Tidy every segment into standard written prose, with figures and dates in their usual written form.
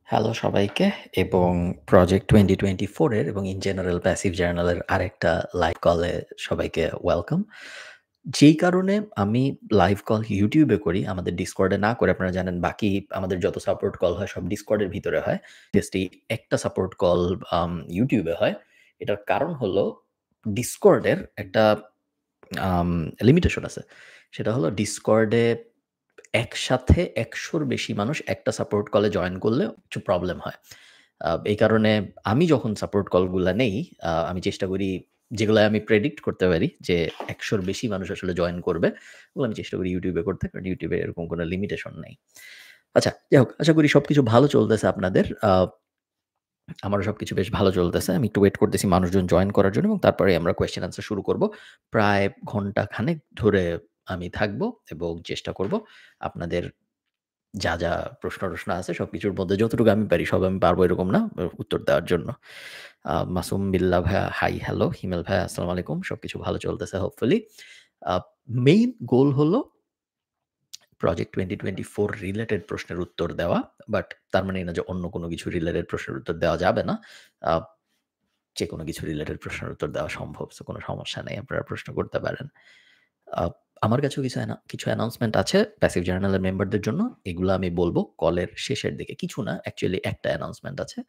Hello সবাইকে এবং project 2024 এর এবং ইন জেনারেল প্যাসিভ জার্নালের আরেকটা লাইভ কলে সবাইকে ওয়েলকাম। যেই কারণে আমি লাইভ কল YouTube এ করি, আমাদের Discord এ না করে আপনারা জানেন বাকি আমাদের যত সাপোর্ট কল হয় সব Discord এর ভিতরে হয়। জাস্ট এই একটা সাপোর্ট কল YouTube এ হয়। এটার কারণ হলো Discord এর একটা আম লিমিটেশন আছে। সেটা হলো Discord এ একসাথে ১০০ র বেশি মানুষ একটা সাপোর্ট কলে জয়েন করলে একটু প্রবলেম হয়। এই কারণে আমি যখন সাপোর্ট কলগুলা নেই, আমি চেষ্টা করি যেগুলা আমি প্রেডিক্ট করতে পারি যে ১০০ র বেশি মানুষ আসলে জয়েন করবে, ওগুলো আমি চেষ্টা করি YouTube এ করতে। কারণ YouTube এ এরকম কোনো লিমিটেশন নাই। আচ্ছা, যাই হোক আশা করি সবকিছু ভালো চলতেছে আপনাদের। আমারও সবকিছু বেশ ভালো চলতেছে। আমি একটু ওয়েট করতেছি মানুষজন জয়েন করার জন্য এবং তারপরে আমরা কোয়েশ্চেন আনসার শুরু করব। প্রায় ঘন্টা খানেক ধরে আমি থাকবো এবং চেষ্টা করব আপনাদের যা প্রশ্ন-টশ্ন আছে সবকিছুর মধ্যে যতটুকু আমি পারি সব আমি পারবো এরকম না, উত্তর দেওয়ার জন্য। মাসুম বিল্লাহ ভাইয়া হাই, হ্যালো। হিমেল ভাইয়া আসসালামু আলাইকুম। সবকিছু ভালো চলতেছে হোপফুলি। আ মেইন গোল হলো প্রজেক্ট 2024 রিলেটেড প্রশ্নের উত্তর দেওয়া। বাট তার মানে এই না যে অন্য কোনো কিছু রিলেটেড প্রশ্নের উত্তর দেওয়া যাবে না। আ যেকোনো কিছু রিলেটেড প্রশ্নের উত্তর দেওয়া সম্ভব। সো কোনো সমস্যা নেই। আপনারা প্রশ্ন করতে পারেন। আ আমার কাছেও কিছু অ্যানাউন্সমেন্ট আছে প্যাসিভ জার্নালের মেম্বারদের জন্য। এগুলো আমি বলব কলের শেষের দিকে। কিছু না, অ্যাকচুয়ালি একটা অ্যানাউন্সমেন্ট আছে।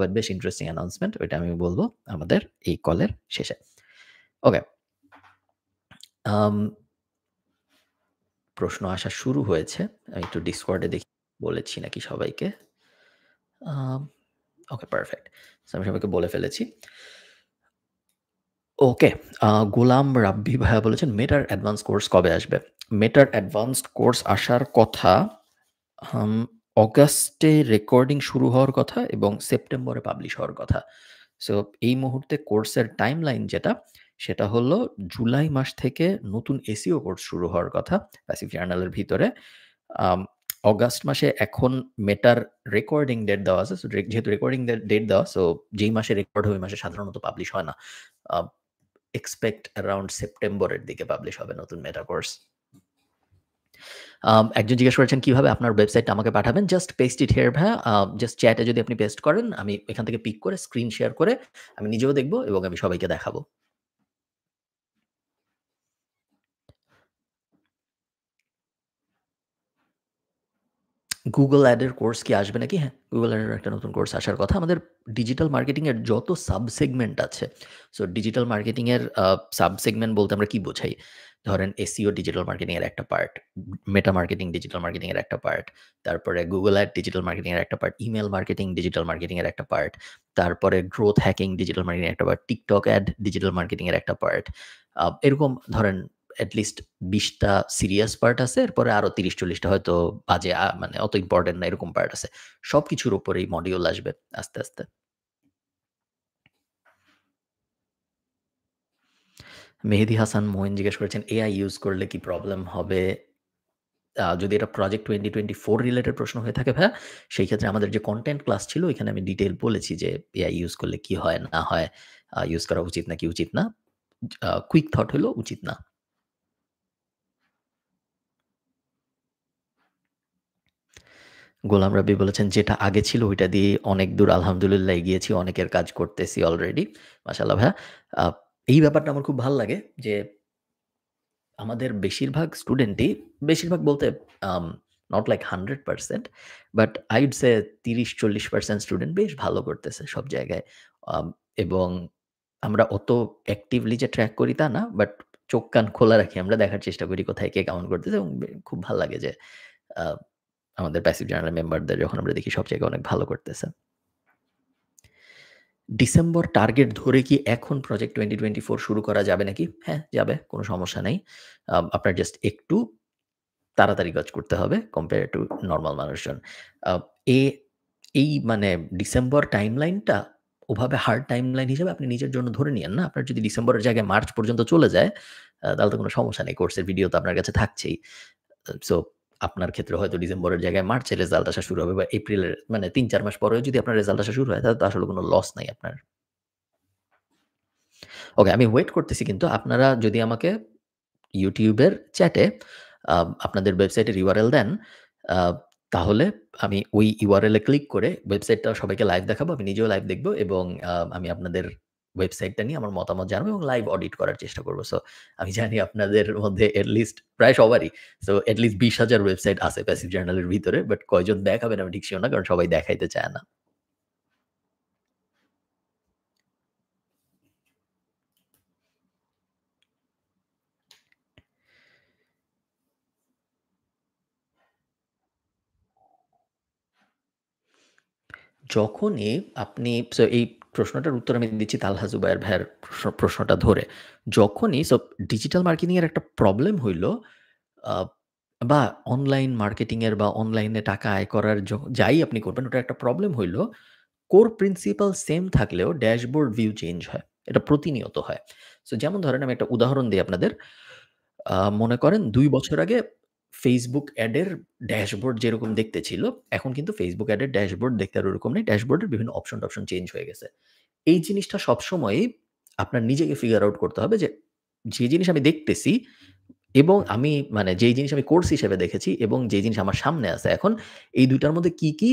বাট বেশ ইন্টারেস্টিং অ্যানাউন্সমেন্ট। ওইটা আমি বলব আমাদের এই কলের শেষে। ওকে। আম প্রশ্ন আসা শুরু হয়েছে। আমি একটু Discord এ দেখি বলেছি নাকি সবাইকে। আম ওকে পারফেক্ট। সো আমি সবাইকে বলে ফেলেছি। ওকে। গোলাম রাব্বি ভাইয়া বলেছেন, মেটার অ্যাডভান্স কোর্স কবে আসবে? মেটার অ্যাডভান্সড কোর্স আসার কথা হাম অগাস্টে রেকর্ডিং শুরু হওয়ার কথা এবং সেপ্টেম্বরে পাবলিশ হওয়ার কথা। সো এই মুহূর্তে কোর্সের টাইমলাইন যেটা, সেটা হলো জুলাই মাস থেকে নতুন এসইও কোর্স শুরু হওয়ার কথা প্যাসিভ জার্নালের ভিতরে। আম অগাস্ট মাসে এখন মেটার রেকর্ডিং ডেট দেওয়া আছে। সো যেহেতু রেকর্ডিং ডেট দেওয়া, সো যেই মাসে রেকর্ড হবে ওই মাসে সাধারণত পাবলিশ হয় না। আ এক্সপেক্ট অ্যারাউন্ড সেপ্টেম্বরের দিকে পাবলিশ হবে নতুন মেটা কোর্স। একজন জিজ্ঞেস করেছেন কিভাবে আপনার ওয়েবসাইটটা আমাকে পাঠাবেন? জাস্ট পেস্ট ইট হিয়ার ভাইয়া। জাস্ট চ্যাটে যদি আপনি পেস্ট করেন, আমি এখান থেকে পিক করে স্ক্রিন শেয়ার করে আমি নিজেও দেখব এবং আমি সবাইকে দেখাবো। Google Ad এর কোর্স কি আসবে নাকি? হ্যাঁ, Google Ad এর একটা নতুন কোর্স আসার কথা। আমাদের ডিজিটাল মার্কেটিং এর যত সাব সেগমেন্ট আছে, সো ডিজিটাল মার্কেটিং এর সাব সেগমেন্ট বলতে আমরা কি বোঝাই? ধরেন SEO ডিজিটাল মার্কেটিং এর একটা পার্ট, মেটা মার্কেটিং ডিজিটাল মার্কেটিং এর একটা পার্ট, তারপরে Google Ad ডিজিটাল মার্কেটিং এর একটা part, email marketing digital marketing এর একটা পার্ট, তারপরে গ্রোথ হ্যাকিং ডিজিটাল মার্কেটিং এর একটা part, TikTok Ad digital marketing এর একটা পার্ট। এরকম ধরেন এট লিস্ট ২০ টা সিরিয়াস পার্ট আছে। এরপরে আরো ৩০-৪০ টা হয়তো বাজে মানে অত ইম্পোর্টেন্ট না এরকম পার্ট আছে। সবকিছুর উপরেই মডিউল আসবে আস্তে। মেহেদী হাসান মঈন জিজ্ঞেস করেছেন, "এআই ইউজ করলে কি প্রবলেম হবে?" যদি এটা প্রজেক্ট 2024 রিলেটেড প্রশ্ন হয়ে থাকে ভাইয়া, সেই ক্ষেত্রে আমাদের যে কনটেন্ট ক্লাস ছিল ওইখানে আমি ডিটেইল বলেছি যে এআই ইউজ করলে কি হয় না হয়, ইউজ করা উচিত নাকি উচিত না। কুইক থট হলো উচিত না। গোলাম রাব্বি বলেছেন, "যেটা আগে ছিল ওইটা দিয়ে অনেক দূর আলহামদুলিল্লাহ এগিয়েছি। অনেকের কাজ করতেছি অলরেডি।" মাশাআল্লাহ ভাইয়া। আ এই ব্যাপারটা আমার খুব ভাল লাগে যে আমাদের বেশিরভাগ স্টুডেন্টই বেশিরভাগ বলতে um not like 100% but I would say ৩০-৪০% স্টুডেন্ট বেশ ভালো করতেছে সব জায়গায়। আম এবং আমরা অত অ্যাক্টিভলি যে ট্র্যাক করি তা না। বাট চোখ কান খোলা রাখি। আমরা দেখার চেষ্টা করি কোথায় কে কেমন করতেছে এবং খুব ভাল লাগে যে আ আমাদের প্যাসিভ জার্নাল মেম্বারদের যখন আমরা দেখি সব জায়গায় অনেক ভালো করতেছে। ডিসেম্বর টার্গেট ধরে কি এখন প্রজেক্ট 2024 শুরু করা যাবে নাকি? হ্যাঁ, যাবে। কোনো সমস্যা নেই। আপনার জাস্ট একটু তাড়াতাড়ি কাজ করতে হবে কম্পেয়ার টু নরমাল মানুষজন। আ এ এই মানে ডিসেম্বর টাইমলাইনটা ওভাবে হার্ড টাইমলাইন হিসেবে আপনি নিজের জন্য ধরে নিয়েন না। আপনার যদি ডিসেম্বরের জায়গায় মার্চ পর্যন্ত চলে যায়, তাহলে তো কোনো সমস্যা নেই। কোর্সের ভিডিও তো আপনার কাছে থাকছেই। সো আপনার ক্ষেত্রে হয়তো ডিসেম্বরের জায়গায় মার্চে রেজাল্ট আসা শুরু হবে বা এপ্রিলের মানে ৩-৪ মাস পরেও যদি আপনার রেজাল্ট আসা শুরু হয়, তাহলে তো আসলে কোনো লস নাই আপনার। ওকে, আমি ওয়েট করতেছি কিন্তু আপনারা যদি আমাকে YouTube এর চ্যাটে আপনাদের ওয়েবসাইটের URL দেন, আ তাহলে আমি ওই URL এ ক্লিক করে ওয়েবসাইটটা সবাইকে লাইভ দেখাবো। আমি নিজেও লাইভ দেখব এবং আমি আপনাদের ওয়েবসাইটটা নিয়ে আমার মতামত জানাবো এবং লাইভ অডিট করার চেষ্টা করব। সো আমি জানি আপনাদের মধ্যে এট লিস্ট প্রায় সবারই এট লিস্ট ২০,০০০ ওয়েবসাইট আছে প্যাসিভ জার্নালের ভিতরে। বাট কয়জন দেখাবেন আমি ঠিক সিউর না। কারণ সবাই দেখাইতে চায় না। যখনই আপনি এই প্রশ্নটার উত্তর আমি দিচ্ছি তালহা জুবায়ের ভাইয়ের প্রশ্নটা ধরে। যখনই ডিজিটাল মার্কেটিং এর একটা প্রবলেম হইল আ বা অনলাইন মার্কেটিং এর বা অনলাইনে টাকা আয় করার যাই আপনি করবেন ওটার একটা প্রবলেম হইল, কোর প্রিন্সিপাল সেম থাকলেও ড্যাশবোর্ড ভিউ চেঞ্জ হয়। এটা প্রতিনিয়ত হয়। যেমন ধরেন আমি একটা উদাহরণ দেই আপনাদের। মনে করেন ২ বছর আগে Facebook অ্যাডের ড্যাশবোর্ড যেরকম দেখতে ছিল, এখন কিন্তু Facebook অ্যাডের ড্যাশবোর্ড দেখতে আর ওরকম নেই। ড্যাশবোর্ডের বিভিন্ন অপশন-টপশন চেঞ্জ হয়ে গেছে। এই জিনিসটা সবসময়ই আপনার নিজেকে ফিগার আউট করতে হবে যে জিনিস আমি দেখতেছি এবং আমি মানে যেই জিনিস আমি কোর্স হিসেবে দেখেছি এবং যেই জিনিস আমার সামনে আছে এখন, এই ২ টার মধ্যে কি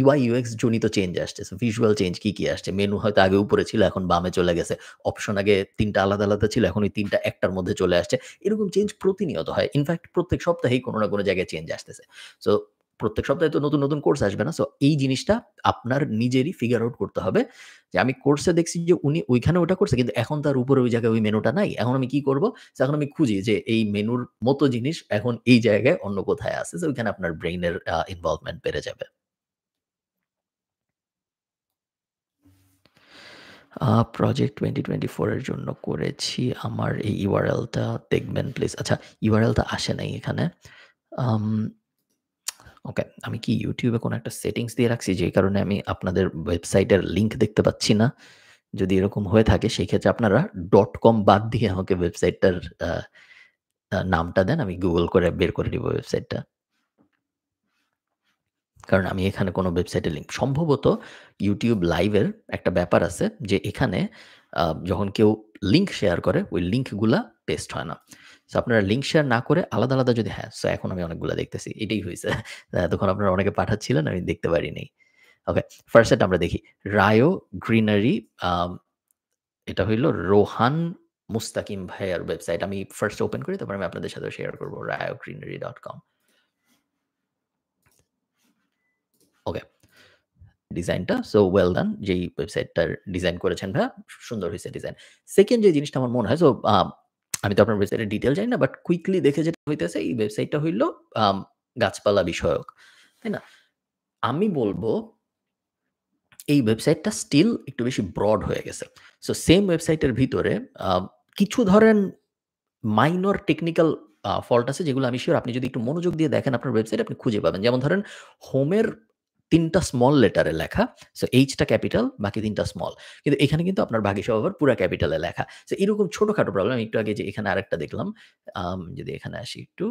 UI UX জনিত চেঞ্জ আসতেছে। ভিজুয়াল চেঞ্জ কি আসছে? মেনু হয়তো আগে উপরে ছিল, এখন বামে চলে গেছে। অপশন আগে ৩ টা আলাদা ছিল, এখন ওই ৩ টা একটার মধ্যে চলে আসছে। এরকম চেঞ্জ প্রতিনিয়ত হয়। ইনফেক্ট প্রত্যেক সপ্তাহেই কোনো না কোনো জায়গায় চেঞ্জ আসতেছে। সো প্রত্যেক সপ্তাহে তো নতুন কোর্স আসবে না। এই জিনিসটা আপনার নিজেরই ফিগার আউট করতে হবে যে আমি কোর্সে দেখছি যে উনি ওইখানে ওটা করছে কিন্তু এখন তার উপরে ওই জায়গায় ওই মেনুটা নাই। এখন আমি কি করব? এখন আমি খুঁজি যে এই মেনুর মতো জিনিস এখন এই জায়গায় অন্য কোথায় আছে। ওইখানে আপনার ব্রেইনের ইনভলভমেন্ট বেড়ে যাবে। প্রজেক্ট 2024 এর জন্য করেছি। আমার এই URL টা দেখবেন প্লিজ। আচ্ছা, URL টা আসে নাই এখানে। আম ওকে, আমি কি YouTube এ কোনো একটা সেটিংস দিয়ে রাখছি যেই কারণে আমি আপনাদের ওয়েবসাইটের লিংক দেখতে পাচ্ছি না? যদি এরকম হয়ে থাকে সেই ক্ষেত্রে আপনারা .com বাদ দিয়ে আমাকে ওয়েবসাইটটার আ আ নামটা দেন। আমি Google করে বের করে নিব ওয়েবসাইটটা। কারণ আমি এখানে কোনো ওয়েবসাইটের লিঙ্ক সম্ভবত YouTube লাইভের একটা ব্যাপার আছে যে এখানে যখন কেউ লিঙ্ক শেয়ার করে ওই লিঙ্কগুলা পেস্ট হয় না। আপনারা লিঙ্ক শেয়ার না করে আলাদা যদি হ্যাঁ, এখন আমি অনেকগুলা দেখতেছি। এটাই হইছে। এতক্ষণ আপনারা অনেকে পাঠাচ্ছিলেন আমি দেখতে পারিনি। ওকে, ফার্স্ট এরটা আমরা দেখি। রায়ো গ্রিনারি এটা হইল রোহান মুস্তাকিম ভাইয়ার ওয়েবসাইট। আমি ফার্স্ট ওপেন করি তারপর আমি আপনাদের সাথে শেয়ার করব rayogreenery.com। ওকে। ডিজাইনটা ওয়েল ডান যেই ওয়েবসাইটটার ডিজাইন করেছেন ভাইয়া, সুন্দর হইছে ডিজাইন। 2nd যে জিনিসটা আমার মনে হয় আমি তো আপনার ওয়েবসাইটের ডিটেইল জানি না বাট কুইকলি দেখে যেটা হইতেছে এই ওয়েবসাইটটা হইল আম গাছপালা বিষয়ক। তাই না? আমি বলব এই ওয়েবসাইটটা স্টিল একটু বেশি ব্রড হয়ে গেছে। সেম ওয়েবসাইটের ভিতরে আ কিছু ধরেন মাইনর টেকনিক্যাল ফল্ট আছে যেগুলো আমি সিউর আপনি যদি একটু মনোযোগ দিয়ে দেখেন আপনার ওয়েবসাইটে আপনি খুঁজে পাবেন। যেমন ধরেন হোমের ৩ টা স্মল লেটারে লেখা। H টা ক্যাপিটাল বাকি ৩ টা স্মল। কিন্তু এখানে কিন্তু আপনার বাকি সব আবার পুরা ক্যাপিটালে লেখা। এরকম ছোটখাটো প্রবলেম আমি একটু আগে যে এখানে আরেকটা দেখলাম। যদি এখানে আসি একটু।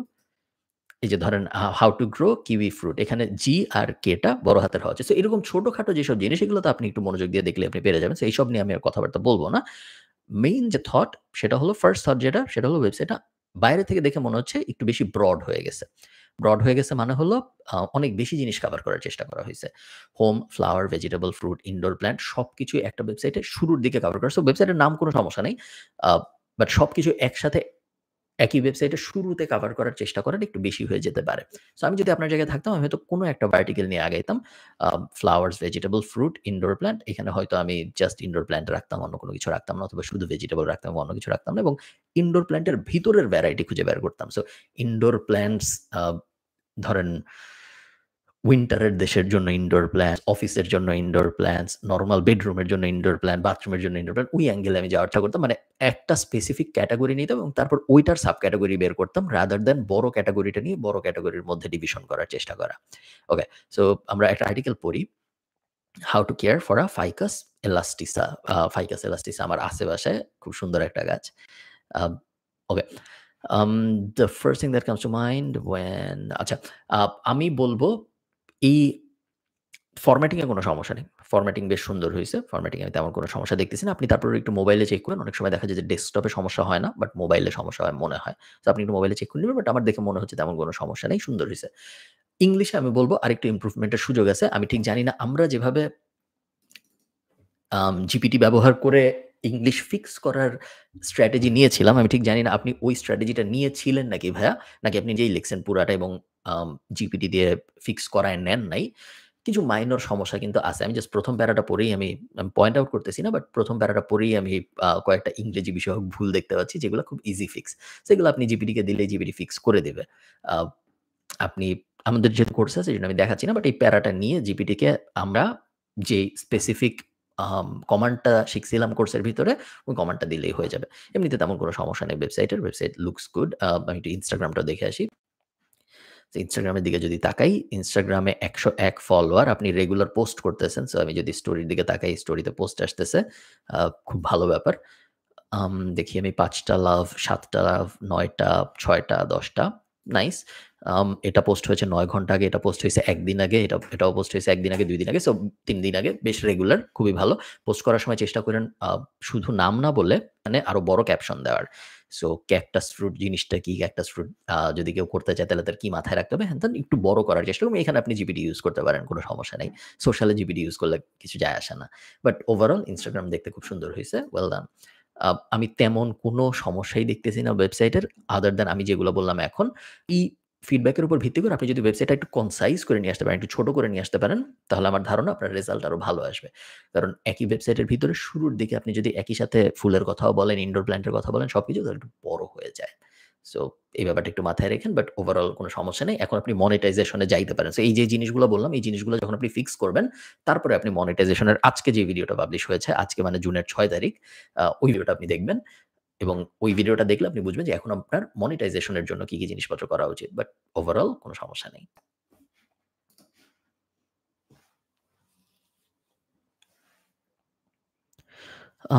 এই যে ধরেন how to grow kiwi fruit এখানে জি আর কে টা বড় হাতের হওয়া উচিত। এরকম ছোটখাটো যেসব জিনিস এগুলো তো আপনি একটু মনোযোগ দিয়ে দেখলে আপনি পেরে যাবেন। এইসব নিয়ে আমি আর কথাবার্তা বলব না। মেইন যে থট সেটা হলো ফার্স্ট থট যেটা সেটা হলো ওয়েবসাইটটা বাইরে থেকে দেখে মনে হচ্ছে একটু বেশি ব্রড হয়ে গেছে। ব্রড হয়ে গেছে মানে হলো অনেক বেশি জিনিস কভার করার চেষ্টা করা হইছে। Home, flower, vegetable, fruit, indoor plant সবকিছুই একটা ওয়েবসাইটে শুরুর দিকে কভার করা। ওয়েবসাইটের নাম কোনো সমস্যা নাই। আ বাট সবকিছু একসাথে একই ওয়েবসাইটে শুরুতে কভার করার চেষ্টা করাটা একটু বেশি হয়ে যেতে পারে। আমি যদি আপনার জায়গায় থাকতাম আমি হয়তো কোনো একটা ভার্টিক্যাল নিয়ে আগাইতাম। Flowers, vegetable, fruit, indoor plant এখানে হয়তো আমি জাস্ট ইনডোর প্ল্যান্ট রাখতাম, অন্য কোনো কিছু রাখতাম না অথবা শুধু ভেজিটেবল রাখতাম, অন্য কিছু রাখতাম না এবং ইনডোর প্ল্যান্টের ভিতরের ভ্যারাইটি খুঁজে বের করতাম। ইনডোর প্ল্যান্টস ধরেন উইন্টারের দেশের জন্য ইনডোর প্ল্যান্টস, অফিসের জন্য ইনডোর প্ল্যান্টস, নরমাল বেডরুমের জন্য ইনডোর প্ল্যান্ট, বাথরুমের জন্য ইনডোর প্ল্যান্ট। ওই অ্যাঙ্গেলে আমি যাওয়ার চেষ্টা করতাম। মানে একটা স্পেসিফিক ক্যাটেগরি নিতাম এবং তারপর ওইটার সাব ক্যাটেগরি বের করতাম রাদার দ্যান বড় ক্যাটেগরিটা নিয়ে বড় ক্যাটেগরির মধ্যে ডিভিশন করার চেষ্টা করা। ওকে, আমরা একটা আর্টিকেল পড়ি। How to care for a ficus elastica. Ficus elastica আমার আছে বাসায়। খুব সুন্দর একটা গাছ। আম ওকে। The first thing that comes to mind when আচ্ছা, আমি বলব এই ফরম্যাটিং এ কোনো সমস্যা নেই। ফরম্যাটিং বেশ সুন্দর হইছে। ফরম্যাটিং এ আমি তেমন কোনো সমস্যা দেখতেছি না। আপনি তারপরে একটু মোবাইলে চেক করেন। অনেক সময় দেখা যায় যে ডেস্কটপে সমস্যা হয় না, বাট মোবাইলে সমস্যা হয় মনে হয়। আপনি একটু মোবাইলে চেক করে নিবেন। বাট আমার দেখে মনে হচ্ছে তেমন কোনো সমস্যা নেই। সুন্দর হইছে। ইংলিশে আমি বলব আরেকটু ইমপ্রুভমেন্টের সুযোগ আছে। আমি ঠিক জানি না আমরা যেভাবে জিপিটি ব্যবহার করে ইংলিশ ফিক্স করার স্ট্র্যাটেজি নিয়েছিলাম। আমি ঠিক জানি না আপনি ওই স্ট্র্যাটেজিটা নিয়েছিলেন নাকি ভাইয়া? নাকি আপনি নিজেই লিখছেন পুরাটা এবং জিপিটি দিয়ে ফিক্স করায় নেন নাই। কিছু মাইনর সমস্যা কিন্তু আছে। আমি জাস্ট ১ম প্যারাটা পড়েই আমি পয়েন্ট আউট করতেছি না, বাট ১ম প্যারাটা পড়েই আমি কয়েকটা ইংরেজি বিষয়ক ভুল দেখতে পাচ্ছি যেগুলো খুব ইজি ফিক্স। সেগুলো আপনি জিপিটিকে দিলেই জিপিটি ফিক্স করে দেবে। আ আপনি আমাদের যেহেতু কোর্স আছে এজন্য আমি দেখাচ্ছি না। বাট এই প্যারাটা নিয়ে জিপিটিকে আমরা যে স্পেসিফিক কমান্ডটা শিখছিলাম কোর্সের ভিতরে, ওই কমান্ডটা দিলেই হয়ে যাবে। এমনিতে তেমন কোনো সমস্যা নেই ওয়েবসাইটের। Website looks good. আমি একটু Instagramটাও দেখে আসি। তো Instagram এর দিকে যদি তাকাই, Instagram এ ১০১ ফলোয়ার আপনি রেগুলার পোস্ট করতেছেন। সো আমি যদি স্টোরির দিকে তাকাই, স্টোরিতে পোস্ট আসতেছে। খুব ভালো ব্যাপার। দেখি আমি ৫ টা লাভ, ৭ টা লাভ, ৯ টা, ৬ টা, ১০ টা। নাইস। এটা পোস্ট হয়েছে ৯ ঘন্টা আগে, এটা পোস্ট হইছে ১ দিন আগে, এটাও পোস্ট হইছে ১ দিন আগে, ২ দিন আগে। সো ৩ দিন আগে। বেশ রেগুলার, খুবই ভালো। পোস্ট করার সময় চেষ্টা করেন শুধু নাম না বলে মানে আরো বড় ক্যাপশন দেওয়ার। সো ক্যাকটাস ফ্রুট জিনিসটা কি? ক্যাকটাস ফ্রুট যদি কেউ করতে চায় তাহলে তার কি মাথায় রাখতে হবে? হ্যান-ত্যান একটু বড় করার চেষ্টা করবেন। এখানে আপনি জিপিটি ইউজ করতে পারেন, কোনো সমস্যা নেই। সোশ্যালে জিপিটি ইউজ করলে কিছু যায় আসে না। বাট ওভারঅল Instagram দেখতে খুব সুন্দর হইছে। Well done. আমি তেমন কোনো সমস্যাই দেখতেছি না ওয়েবসাইটের আদার দ্যান আমি যেগুলো বললাম এখন। এই ফিডব্যাকের উপর ভিত্তি করে আপনি যদি ওয়েবসাইটটা একটু কনসাইজ করে নিয়ে আসতে পারেন, একটু ছোট করে নিয়ে আসতে পারেন, তাহলে আমার ধারণা আপনার রেজাল্ট আরো ভালো আসবে। কারণ একই ওয়েবসাইটের ভিতরে শুরুর দিকে আপনি যদি একই সাথে ফুলের কথাও বলেন, ইনডোর প্ল্যান্টের কথা বলেন, সবকিছু তাহলে একটু বড় হয়ে যায়। সো এই ব্যাপারটা একটু মাথায় রেখেন। বাট ওভারঅল কোনো সমস্যা নেই। এখন আপনি মনিটাইজেশন এ যাইতে পারেন। সো এই যে জিনিসগুলো বললাম, এই জিনিসগুলো যখন আপনি ফিক্স করবেন, তারপরে আপনি মনিটাইজেশন এর আজকে যে ভিডিওটা পাবলিশ হয়েছে, আজকে মানে জুনের ৬ তারিখ, ওই ভিডিওটা আপনি দেখবেন। এবং ওই ভিডিওটা দেখলে আপনি বুঝবেন যে এখন আপনার মনিটাইজেশন এর জন্য কি জিনিসপত্র করা উচিত। বাট ওভারঅল কোনো সমস্যা নেই।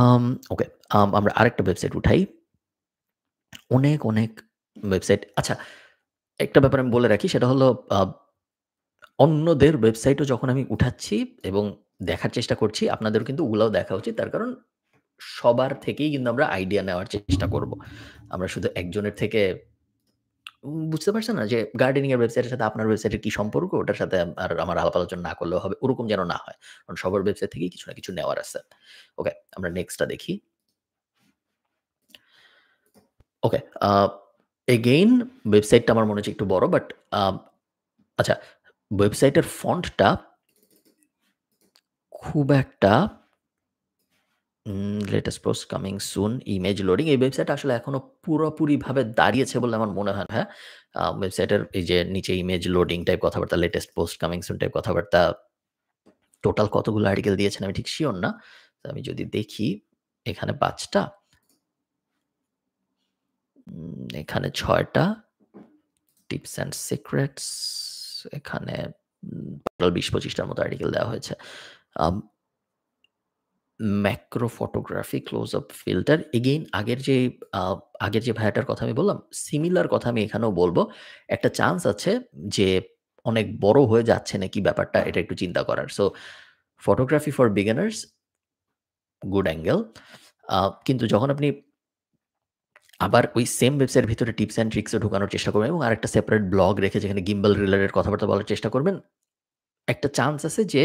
আম ওকে। আমরা আরেকটা ওয়েবসাইট উঠাই। অনেক ওয়েবসাইট আচ্ছা, একটা ব্যাপার আমি বলে রাখি সেটা হলো আ অন্যদের ওয়েবসাইটও যখন আমি উঠাচ্ছি এবং দেখার চেষ্টা করছি, আপনাদেরও কিন্তু ওগুলাও দেখা উচিত। তার কারণ সবার থেকেই কিন্তু আমরা আইডিয়া নেওয়ার চেষ্টা করব। আমরা শুধু একজনের থেকে বুঝতে পারছেন না যে গার্ডেনিং এর ওয়েবসাইটের সাথে আপনার ওয়েবসাইটের কি সম্পর্ক? ওটার সাথে আর আমার আলাপ আলোচনা না করলেও হবে। ওরকম যেন না হয়। কারণ সবার ওয়েবসাইট থেকেই কিছু না কিছু নেওয়ার আছে। ওকে, আমরা নেক্সটটা দেখি। ওকে, এগেইন ওয়েবসাইটটা আমার মনে হচ্ছে একটু বড় বাট আ আচ্ছা, ওয়েবসাইটের ফন্টটা খুব একটা latest post coming soon, image loading. এই ওয়েবসাইটটা আসলে এখনো পুরোপুরিভাবে দাঁড়িয়েছে বলে আমার মনে হয় না। হ্যাঁ? ওয়েবসাইটের এই যে নিচে ইমেজ লোডিং টাইপ কথাবার্তা, latest post coming soon type কথাবার্তা, টোটাল কতগুলো আর্টিকেল দিয়েছেন আমি ঠিক সিওর না। তো আমি যদি দেখি এখানে ৫ টা, এখানে ৬ টা, টিপস অ্যান্ড সিক্রেটস এখানে টোটাল ২০-২৫ টার মতো আর্টিকেল দেওয়া হয়েছে। Um macro photography close up filter again uh আগের যে ভাইয়াটার কথা আমি বললাম, সিমিলার কথা আমি এখানেও বলব। একটা চান্স আছে যে অনেক বড় হয়ে যাচ্ছে নাকি ব্যাপারটা এটা একটু চিন্তা করার। So photography for beginners good angle. কিন্তু যখন আপনি আবার ওই সেম ওয়েবসাইটের ভিতরে টিপস অ্যান্ড ট্রিকস ও ঢোকানোর চেষ্টা করবেন এবং আরেকটা সেপারেট ব্লগ রেখে যেখানে গিম্বল রিলেটেড কথাবার্তা বলার চেষ্টা করবেন, একটা চান্স আছে যে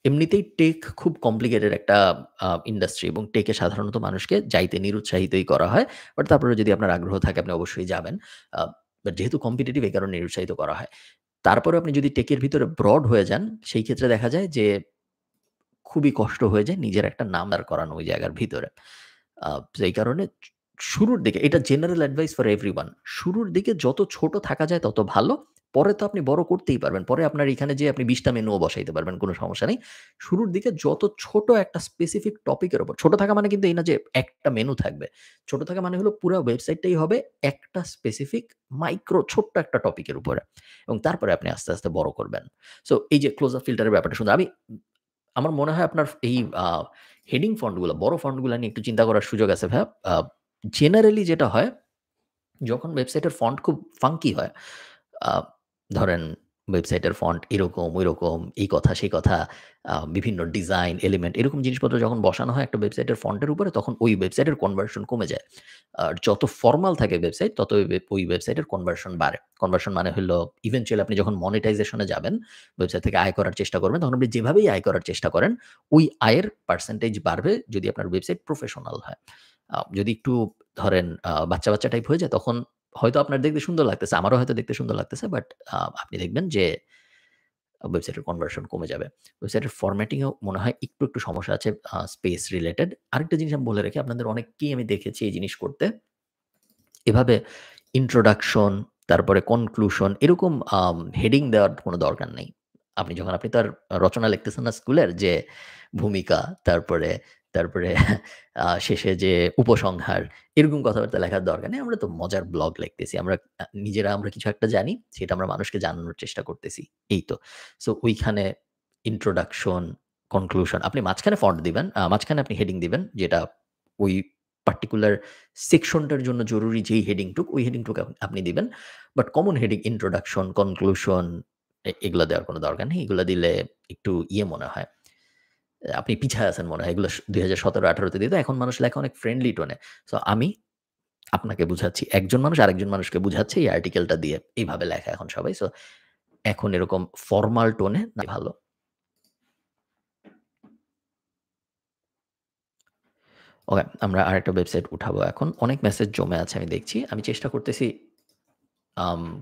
এমনিতেই টেক খুব কমপ্লিকেটেড একটা ইন্ডাস্ট্রি এবং টেকে সাধারণত মানুষকে যাইতে নিরুৎসাহিতই করা হয়। বাট তারপরেও যদি আপনার আগ্রহ থাকে আপনি অবশ্যই যাবেন। আ বাট যেহেতু কম্পিটিটিভ এই কারণে নিরুৎসাহিত করা হয়। তারপরেও আপনি যদি টেকের ভিতরে ব্রড হয়ে যান, সেই ক্ষেত্রে দেখা যায় যে খুবই কষ্ট হয়ে যায় নিজের একটা নাম দাঁড় করানো ওই জায়গার ভিতরে। তো এই কারণে শুরুর দিকে এটা জেনারেল অ্যাডভাইস ফর এভরিওয়ান। শুরুর দিকে যত ছোট থাকা যায় তত ভালো। পরে তো আপনি বড় করতেই পারবেন। পরে আপনার এখানে যেয়ে আপনি ২০ টা মেনুও বসাইতে পারবেন, কোনো সমস্যা নেই। শুরুর দিকে যত ছোট একটা স্পেসিফিক টপিকের উপর, ছোট থাকা মানে কিন্তু এই না যে একটা মেনু থাকবে। ছোট থাকা মানে হলো পুরা ওয়েবসাইটটাই হবে একটা স্পেসিফিক মাইক্রো ছোট্ট একটা টপিকের উপরে এবং তারপরে আপনি আস্তে বড় করবেন। সো এই যে ক্লোজ আপ ফিল্টার এর ব্যাপারটা সুন্দর। আমার মনে হয় আপনার এই হেডিং ফন্ট গুলা, বড় ফন্ট গুলা নিয়ে একটু চিন্তা করার সুযোগ আছে ভাইয়া। জেনারেলি যেটা হয়, যখন ওয়েবসাইটের ফন্ট খুব ফাঙ্কি হয়, আ ধরেন ওয়েবসাইটের ফন্ট এরকম, ঐরকম, এই কথা, সেই কথা, বিভিন্ন ডিজাইন, এলিমেন্ট এরকম জিনিসপত্র যখন বসানো হয় একটা ওয়েবসাইটের ফন্টের উপরে তখন ওই ওয়েবসাইটের কনভার্সন কমে যায়। আর যত ফরমাল থাকে ওয়েবসাইট তত ওই ওয়েবসাইটের কনভার্সন বাড়ে। কনভার্সন মানে হলো ইভেনচুয়ালি আপনি যখন মনিটাইজেশন এ যাবেন, ওয়েবসাইট থেকে আয় করার চেষ্টা করবেন, তখন আপনি যেভাবেই আয় করার চেষ্টা করেন, ওই আয়ের পার্সেন্টেজ বাড়বে যদি আপনার ওয়েবসাইট প্রফেশনাল হয়। যদি একটু ধরেন বাচ্চা টাইপ হয়ে যায় তখন হয়তো আপনার দেখতে সুন্দর লাগতেছে। আমারও হয়তো দেখতে সুন্দর লাগতেছে। বাট আপনি দেখবেন যে ওয়েবসাইটের কনভার্সন কমে যাবে। ওয়েবসাইটের ফরম্যাটিং এও মনে হয় একটু সমস্যা আছে স্পেস রিলেটেড। আরেকটা জিনিস আমি বলে রাখি, আপনাদের অনেককেই আমি দেখেছি এই জিনিস করতে। এভাবে ইন্ট্রোডাকশন, তারপরে কনক্লুশন এরকম হেডিং দেওয়ার কোনো দরকার নেই। আপনি তো আর রচনা লিখতেছেন না স্কুলের যে ভূমিকা, তারপরে শেষে যে উপসংহার এরকম কথাবার্তা লেখার দরকার নেই। আমরা তো মজার ব্লগ লিখতেছি। আমরা কিছু একটা জানি সেটা আমরা মানুষকে জানানোর চেষ্টা করতেছি। এই তো। সো ওইখানে ইন্ট্রোডাকশন, কনক্লুশন আপনি মাঝখানে ফন্ট দিবেন, মাঝখানে আপনি হেডিং দিবেন যেটা ওই পার্টিকুলার সেকশনটার জন্য জরুরি যেই হেডিংটুক, ওই হেডিংটুকু আপনি দিবেন। But common heading introduction, conclusion এগুলা দেওয়ার কোনো দরকার নেই। এগুলা দিলে একটু মনে হয়। আপনি পিছায় আছেন মনে হয়। এগুলো ২০১৭-১৮ তে দিত। এখন মানুষ লেখে অনেক ফ্রেন্ডলি টোনে। সো আমি আপনাকে বুঝাচ্ছি। একজন মানুষ আরেকজন মানুষকে বুঝাচ্ছে এই আর্টিকেলটা দিয়ে। এইভাবে লেখা এখন সবাই। সো এখন এরকম ফরমাল টোনে না ভালো। ওকে, আমরা আরেকটা ওয়েবসাইট উঠাবো এখন। অনেক মেসেজ জমে আছে আমি দেখছি। আমি চেষ্টা করতেছি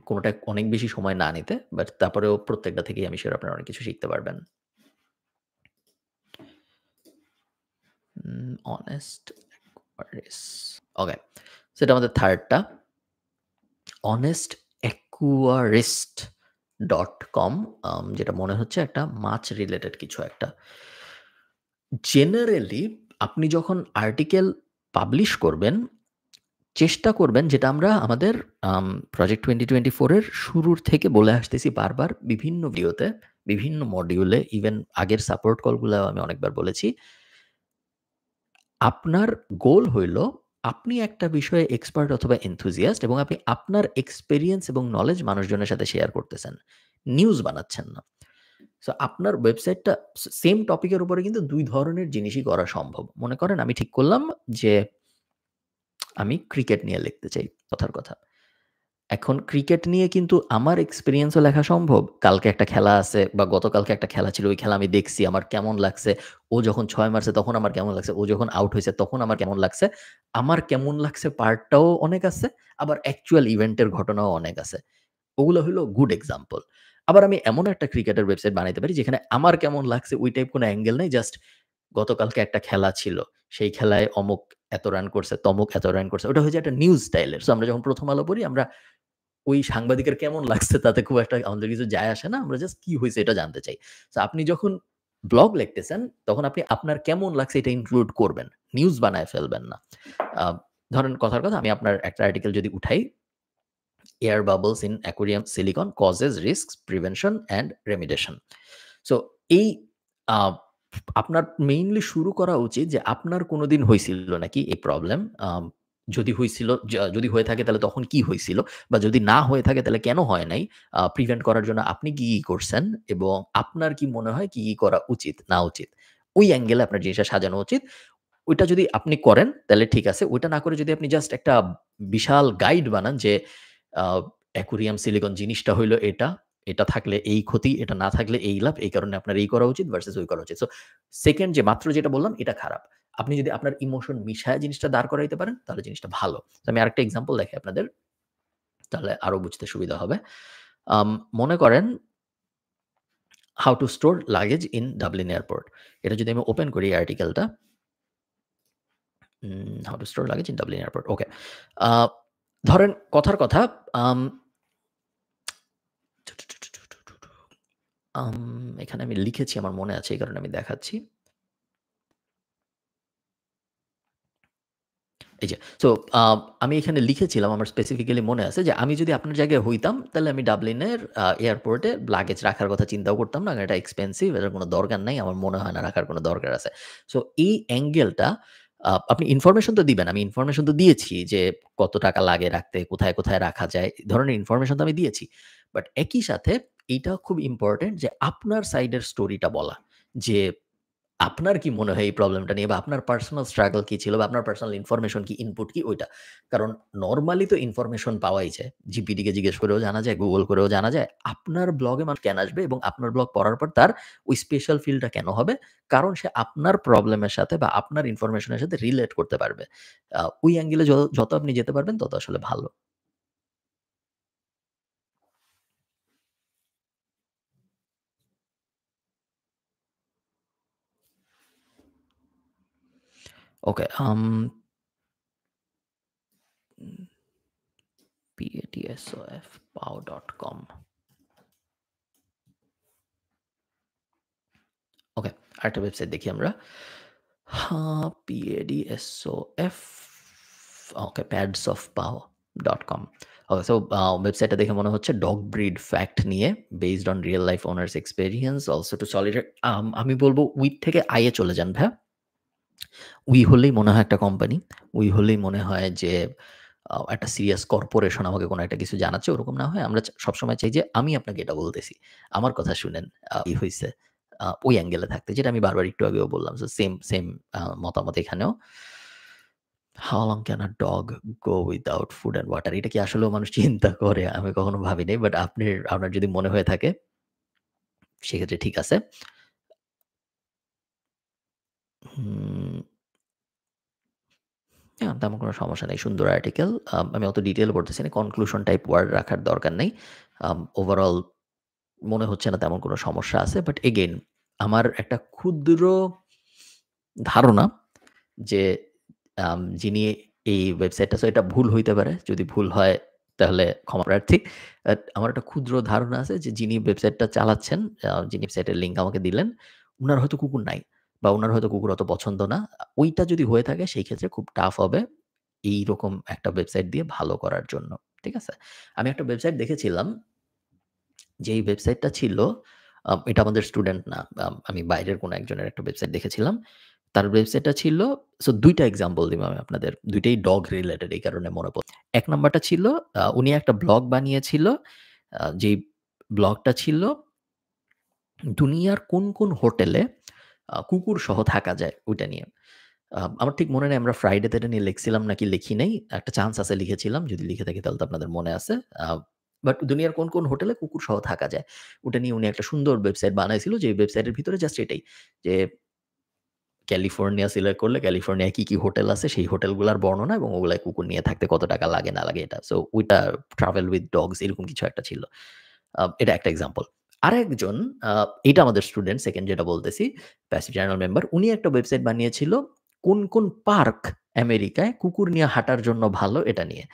কোনটা অনেক বেশি সময় না নিতে। বাট তারপরেও প্রত্যেকটা থেকেই আমি সিউর আপনারা অনেক কিছু শিখতে পারবেন। অনেস্ট অ্যাকুয়ারিস। ওকে। সো এটা আমাদের 3rd টা। honestaquarist.com যেটা মনে হচ্ছে একটা মাছ রিলেটেড কিছু একটা। জেনারেলি আপনি যখন আর্টিকেল পাবলিশ করবেন, চেষ্টা করবেন যেটা আমরা আমাদের প্রজেক্ট 2024 এর শুরুর থেকে বলে আসতেছি বারবার বিভিন্ন ভিডিওতে, বিভিন্ন মডিউলে, ইভেন আগের সাপোর্ট কলগুলাও আমি অনেকবার বলেছি। আপনার গোল হইল আপনি একটা বিষয়ে এক্সপার্ট অথবা enthusiast এবং আপনি আপনার এক্সপেরিয়েন্স এবং নলেজ মানুষজনের সাথে শেয়ার করতেছেন। নিউজ বানাচ্ছেন না। সো আপনার ওয়েবসাইটটা সেম টপিকের উপরে কিন্তু ২ ধরনের জিনিসই করা সম্ভব। মনে করেন আমি ঠিক করলাম যে আমি ক্রিকেট নিয়ে লিখতে চাই, কথার কথা। এখন ক্রিকেট নিয়ে কিন্তু আমার এক্সপেরিয়েন্সও লেখা সম্ভব। কালকে একটা খেলা আছে বা গতকালকে একটা খেলা ছিল, ওই খেলা আমি দেখছি, আমার কেমন লাগছে। ও যখন ৬ মারছে তখন আমার কেমন লাগছে। ও যখন আউট হইছে তখন আমার কেমন লাগছে। আমার কেমন লাগছে পার্টটাও অনেক আছে। আবার অ্যাকচুয়াল ইভেন্টের ঘটনাও অনেক আছে। ওগুলো হইলো গুড এক্সাম্পল। আবার আমি এমন একটা ক্রিকেটের ওয়েবসাইট বানাইতে পারি যেখানে আমার কেমন লাগছে ওই টাইপ কোনো অ্যাঙ্গেল নাই। জাস্ট গতকালকে একটা খেলা ছিল। সেই খেলায় অমুক এত রান করছে, তমুক এত রান করছে। ওটা হচ্ছে একটা নিউজ স্টাইলের। সো আমরা যখন ১ম আলো পড়ি আমরা ওই সাংবাদিকের কেমন লাগছে তাতে খুব একটা আমাদের কিছু যায় আসে না। আমরা জাস্ট কি হইছে এটা জানতে চাই। সো আপনি যখন ব্লগ লিখতেছেন তখন আপনি আপনার কেমন লাগছে এটা ইনক্লুড করবেন। নিউজ বানায় ফেলবেন না। আ ধরেন কথার কথা আমি আপনার একটা আর্টিকেল যদি উঠাই, air bubbles in aquarium silicone causes risks prevention and remediation. So এই আ আপনার মেইনলি শুরু করা উচিত যে আপনার কোনদিন হইছিল নাকি এই প্রবলেম? যদি হইছিল যদি হয়ে থাকে তাহলে তখন কি হইছিল? বা যদি না হয়ে থাকে তাহলে কেন হয় নাই? প্রিভেন্ট করার জন্য আপনি কি করছেন? এবং আপনার কি মনে হয় কি করা উচিত, না উচিত? ওই অ্যাঙ্গেলে আপনার জিনিসটা সাজানো উচিত। ওইটা যদি আপনি করেন তাহলে ঠিক আছে। ওইটা না করে যদি আপনি জাস্ট একটা বিশাল গাইড বানান যে আ অ্যাকুরিয়াম সিলিকন জিনিসটা হইলো এটা, এটা থাকলে এই ক্ষতি, এটা না থাকলে এই লাভ, এই কারণে আপনার এই করা উচিত ভার্সাস ওই করা উচিত। সো 2nd যে মাত্র যেটা বললাম এটা খারাপ। আপনি যদি আপনার ইমোশন মিশায়া জিনিসটা দাঁড় করাইতে পারেন তাহলে জিনিসটা ভালো। তো আমি আরেকটা এক্সাম্পল দেখাই আপনাদের। তাহলে আরো বুঝতে সুবিধা হবে। আম মনে করেন how to store luggage in Dublin airport. এটা যদি আমি ওপেন করি আর্টিকেলটা how to store luggage in Dublin airport. Okay. Uh ধরেন কথার কথা আম আম এখানে আমি লিখেছি আমার মনে আছে এই কারণে আমি দেখাচ্ছি। এই যে সো আ আমি এখানে লিখেছিলাম আমার স্পেসিফিক্যালি মনে আছে যে আমি যদি আপনার জায়গায় হইতাম তাহলে আমি ডাবলিনের এয়ারপোর্টে লাগেজ রাখার কথা চিন্তাও করতাম না। কারণ এটা এক্সপেনসিভ, এটার কোনো দরকার নাই। আমার মনে হয় না রাখার কোনো দরকার আছে। সো এই অ্যাঙ্গেলটা আপনি ইনফরমেশন তো দিবেন। আমি ইনফরমেশন তো দিয়েছি যে কত টাকা লাগে রাখতে, কোথায় রাখা যায়। এই ধরনের ইনফরমেশন তো আমি দিয়েছি। বাট একই সাথে এইটা খুব ইম্পোর্টেন্ট যে আপনার সাইডের স্টোরিটা বলা। যে আপনার কি মনে হয় এই প্রবলেমটা নিয়ে বা আপনার পার্সোনাল স্ট্রাগল কি ছিল বা আপনার পার্সোনাল ইনফরমেশন কি, ইনপুট কি ওইটা। কারণ নরমালি তো ইনফরমেশন পাওয়াই যায়। জিপিটি কে জিজ্ঞেস করেও জানা যায়, গুগল করেও জানা যায়। আপনার ব্লগে মানুষ কেন আসবে এবং আপনার ব্লগ পড়ার পর তার ওই স্পেশাল ফিলটা কেন হবে? কারণ সে আপনার প্রবলেমের সাথে বা আপনার ইনফরমেশনের সাথে রিলেট করতে পারবে। ওই অ্যাঙ্গেলে যত আপনি যেতে পারবেন তত আসলে ভালো। ওকে, patsofpow.com। ওকে, আরেকটা ওয়েবসাইট দেখি আমরা। হ্যাঁ, PADSOF, ওকে, padsofpow.com। ওকে, সো ওয়েবসাইটটা দেখে মনে হচ্ছে ডগ ব্রিড ফ্যাক্ট নিয়ে, based on real life owners experience also to সলিডেট। আমি বলব উইথ থেকে আইয়ে চলে যান ভাইয়া। উই হলেই মনে হয় একটা কোম্পানি। উই হলেই মনে হয় যে একটা সিরিয়াস কর্পোরেশন আমাকে কোনো একটা কিছু জানাচ্ছে। ওরকম না হয় আমরা সবসময় চাই যে আমি আপনাকে এটা বলতেছি। আমার কথা শুনেন। এই হইছে। ওই অ্যাঙ্গেলে থাকতে। যেটা আমি বারবার একটু আগেও বললাম। সো সেম মতামত এখানেও। How long can a dog go without food and water? এটা কি আসলেও মানুষ চিন্তা করে? আমি কখনো ভাবি নাই। বাট আপনার যদি মনে হয়ে থাকে সেক্ষেত্রে ঠিক আছে। হুম, তেমন কোনো সমস্যা নেই। সুন্দর আর্টিকেল। আমি অত ডিটেইল পড়তেছি না। কনক্লুশন টাইপ ওয়ার্ড রাখার দরকার নেই। ওভারঅল মনে হচ্ছে না তেমন কোনো সমস্যা আছে। বাট এগেইন আমার একটা ক্ষুদ্র ধারণা যে যিনি এই ওয়েবসাইটটা, সো এটা ভুল হইতে পারে। যদি ভুল হয় তাহলে ক্ষমা প্রার্থী। আমার একটা ক্ষুদ্র ধারণা আছে যে যিনি ওয়েবসাইটটা চালাচ্ছেন, যিনি ওয়েবসাইটের লিঙ্ক আমাকে দিলেন, উনার হয়তো কুকুর নাই বা উনার হয়তো কুকুর অত পছন্দ না। ওইটা যদি হয়ে থাকে সেই ক্ষেত্রে খুব টাফ হবে এইরকম একটা ওয়েবসাইট দিয়ে ভালো করার জন্য। ঠিক আছে? আমি একটা ওয়েবসাইট দেখেছিলাম, যেই ওয়েবসাইটটা ছিল, এটা আমাদের স্টুডেন্ট না। আমি বাইরের কোনো একজনের একটা ওয়েবসাইট দেখেছিলাম। তার ওয়েবসাইটটা ছিল, সো ২ টা এক্সাম্পল দিব আমি আপনাদের। ২ টাই ডগ রিলেটেড এই কারণে মনে পড়ল। ১ নাম্বারটা ছিল, উনি একটা ব্লগ বানিয়েছিল। যেই ব্লগটা ছিল দুনিয়ার কোন হোটেলে কুকুর সহ থাকা যায় ওইটা নিয়ে। আমার ঠিক মনে নেই আমরা ফ্রাইডেতে এটা নিয়ে লিখছিলাম নাকি লিখি নাই। একটা চান্স আছে লিখেছিলাম। যদি লিখে থাকি তাহলে তো আপনাদের মনে আছে। আ বাট দুনিয়ার কোন হোটেলে কুকুর সহ থাকা যায়। ওটা নিয়ে উনি একটা সুন্দর ওয়েবসাইট বানাইছিল, যে ওয়েবসাইটের ভিতরে জাস্ট এটাই যে ক্যালিফোর্নিয়া সিলেক্ট করলে ক্যালিফোর্নিয়ায় কি হোটেল আছে সেই হোটেলগুলার বর্ণনা এবং ওগুলায় কুকুর নিয়ে থাকতে কত টাকা লাগে না লাগে এটা। সো ওইটা ট্রাভেল উইথ ডগস এরকম কিছু একটা ছিল। এটা একটা এক্সাম্পল। আরেকজন, আ এটা আমাদের স্টুডেন্ট 2nd যেটা বলতেছি, প্যাসিভ জার্নাল মেম্বার। উনি একটা ওয়েবসাইট বানিয়েছিল কোন পার্ক আমেরিকায় কুকুর নিয়ে হাঁটার জন্য ভালো এটা নিয়ে।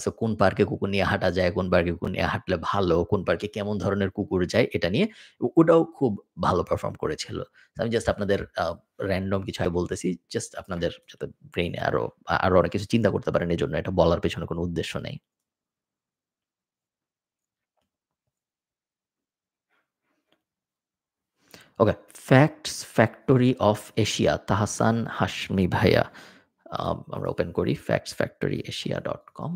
সো কোন পার্কে কুকুর নিয়ে হাঁটা যায়, কোন পার্কে কুকুর নিয়ে হাঁটলে ভালো, কোন পার্কে কেমন ধরনের কুকুর যায় এটা নিয়ে। ওটাও খুব ভালো পারফর্ম করেছিল। আমি জাস্ট আপনাদের র‍্যান্ডম কিছু আগে বলতেছি। জাস্ট আপনাদের যাতে ব্রেইনে আরো অনেক কিছু চিন্তা করতে পারেন এজন্য এটা বলার পেছনে কোনো উদ্দেশ্য নেই। Okay, facts factory of Asia, Tahsan Hashmi ভাইয়া। আমরা ওপেন করি factsfactoryasia.com।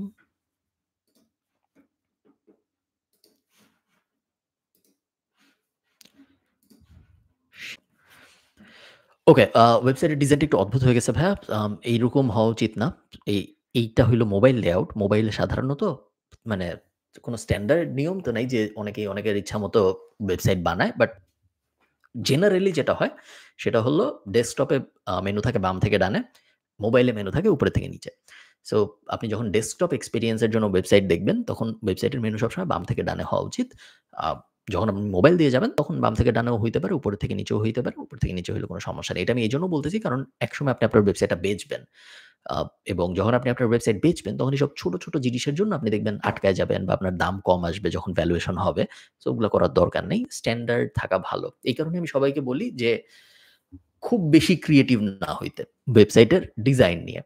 ওকে, ওয়েবসাইটের ডিজাইনটা একটু অদ্ভুত হয়ে গেছে ভাইয়া। এইরকম হওয়া উচিত না। এই এইটা হইলো মোবাইল লেআউট। মোবাইলে সাধারণত মানে কোনো স্ট্যান্ডার্ড নিয়ম তো নাই যে অনেকেই অনেকের ইচ্ছামত ওয়েবসাইট বানায়। বাট জেনারেলি যেটা হয় সেটা হলো ডেস্কটপে মেনু থাকে বাম থেকে ডানে, মোবাইলে মেনু থাকে উপরে থেকে নিচে। সো আপনি যখন ডেস্কটপ এক্সপেরিয়েন্স এর জন্য ওয়েবসাইট দেখবেন, তখন ওয়েবসাইটের মেনু সবসময় বাম থেকে ডানে হওয়া উচিত। আ যখন আপনি মোবাইল দিয়ে যাবেন তখন বাম থেকে ডানেও হইতে পারে, উপরে থেকে নিচেও হইতে পারে। উপর থেকে নিচে হইলে কোনো সমস্যা নেই। এটা আমি এজন্য বলতেছি কারণ একসময় আপনি আপনার ওয়েবসাইটটা বেচবেন। আ এবং যখন আপনি আপনার ওয়েবসাইট বেচবেন তখন এসব ছোট জিনিসের জন্য আপনি দেখবেন আটকায় যাবেন বা আপনার দাম কম আসবে যখন ভ্যালুয়েশন হবে। সো ওগুলা করার দরকার নেই। স্ট্যান্ডার্ড থাকা ভালো। এই কারণে আমি সবাইকে বলি যে খুব বেশি ক্রিয়েটিভ না হইতে ওয়েবসাইটের ডিজাইন নিয়ে।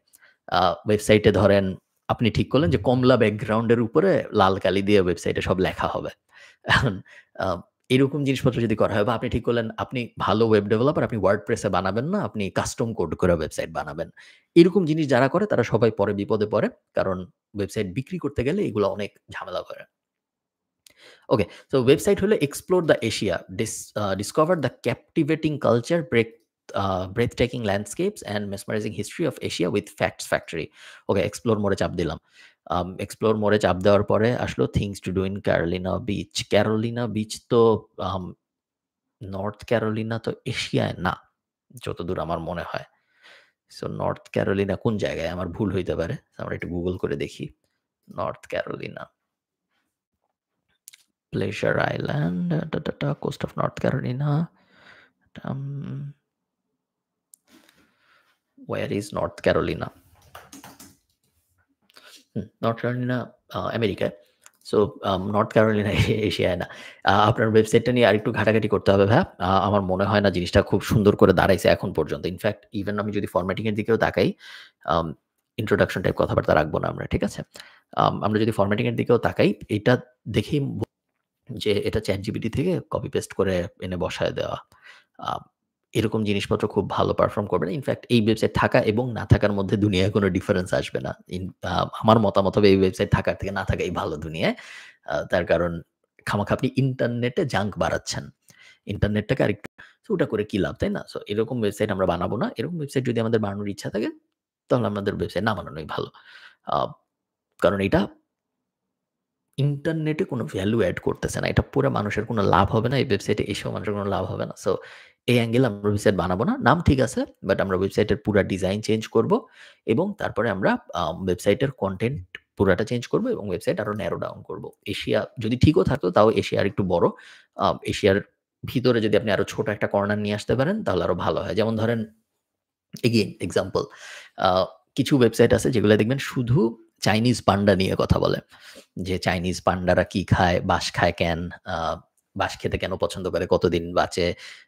আ ওয়েবসাইটে ধরেন আপনি ঠিক করলেন যে কমলা ব্যাকগ্রাউন্ডের উপরে লাল কালি দিয়ে ওয়েবসাইটে সব লেখা হবে। এখন আ এরকম জিনিসপত্র যদি করা হয় বা আপনি ঠিক করলেন আপনি ভালো ওয়েব ডেভেলপার, আপনি WordPress এ বানাবেন না, আপনি কাস্টম কোড করে ওয়েবসাইট বানাবেন। এরকম জিনিস যারা করে তারা সবাই পরে বিপদে পড়ে। কারণ ওয়েবসাইট বিক্রি করতে গেলে এগুলো অনেক ঝামেলা করে। ওকে। সো ওয়েবসাইট হলো explore the Asia, discover the captivating culture, breathtaking landscapes and mesmerizing history of Asia with Facts Factory. Okay, explore মোড়ে চাপ দিলাম। এক্সপ্লোর মোড়ে চাপ দেওয়ার পরে আসলো things to do in Carolina beach. Carolina beach তো আম নর্থ ক্যারোলিনা তো এশিয়ায় না, যতদূর আমার মনে হয়। সো নর্থ ক্যারোলিনা কোন জায়গায়? আমার ভুল হইতে পারে। আমরা একটু গুগল করে দেখি। North Carolina, pleasure island, coast of North Carolina. Um, where is North Carolina? North Carolina আমেরিকায়। সো নর্থ ক্যারোলিনা এশিয়ায় না। আপনার ওয়েবসাইটটা নিয়ে আরেকটু ঘাটাঘাটি করতে হবে ভাইয়া। আমার মনে হয় না জিনিসটা খুব সুন্দর করে দাঁড়াইছে এখন পর্যন্ত। ইনফ্যাক্ট ইভেন আমি যদি ফরম্যাটিং এর দিকেও তাকাই, আম ইন্ট্রোডাকশন টাইপ কথাবার্তা রাখবো না আমরা। ঠিক আছে? আমরা যদি ফরম্যাটিং এর দিকেও তাকাই, এটা দেখেই যে এটা ChatGPT থেকে কপি পেস্ট করে এনে বসায় দেওয়া। আ এরকম জিনিসপত্র খুব ভালো পারফর্ম করবে না। ইনফ্যাক্ট এই ওয়েবসাইট থাকা এবং না থাকার মধ্যে দুনিয়ায় কোনো ডিফারেন্স আসবে না। আমার মতামত হবে এই ওয়েবসাইট থাকার থেকে না থাকাই ভালো দুনিয়ায়। তার কারণ খামাখা আপনি ইন্টারনেটে জাঙ্ক বাড়াচ্ছেন। ইন্টারনেটটাকে আরেকটু সো ওটা করে কি লাভ, তাই না? সো এরকম ওয়েবসাইট আমরা বানাবো না। এরকম ওয়েবসাইট যদি আমাদের বানানোর ইচ্ছা থাকে, তাহলে আমাদের ওয়েবসাইট না বানানোই ভালো। আ কারণ এটা ইন্টারনেটে কোনো ভ্যালু এড করতেছে না। এটা পড়ে মানুষের কোনো লাভ হবে না। এই ওয়েবসাইটে এসেও মানুষের কোনো লাভ হবে না। সো এই অ্যাঙ্গেলে আমরা ওয়েবসাইট বানাবো না। নাম ঠিক আছে, বাট আমরা ওয়েবসাইটের পুরা ডিজাইন চেঞ্জ করব এবং তারপরে আমরা ওয়েবসাইটের কনটেন্ট পুরাটা চেঞ্জ করব এবং ওয়েবসাইট আরো ন্যারো ডাউন করব। এশিয়া যদি ঠিকও থাকতো তাও এশিয়া আরেকটু বড়। এশিয়ার ভিতরে যদি আপনি আরো ছোট একটা কর্নার নিয়ে আসতে পারেন তাহলে আরো ভালো হয়। যেমন ধরেন এগেইন এক্সাম্পল, আ কিছু ওয়েবসাইট আছে যেগুলো দেখবেন শুধু চাইনিজ পান্ডা নিয়ে কথা বলে। যে চাইনিজ পান্ডারা কি খায়, বাঁশ খায় কেন, আ বাঁশ খেতে কেন পছন্দ করে, কতদিন বাঁচে,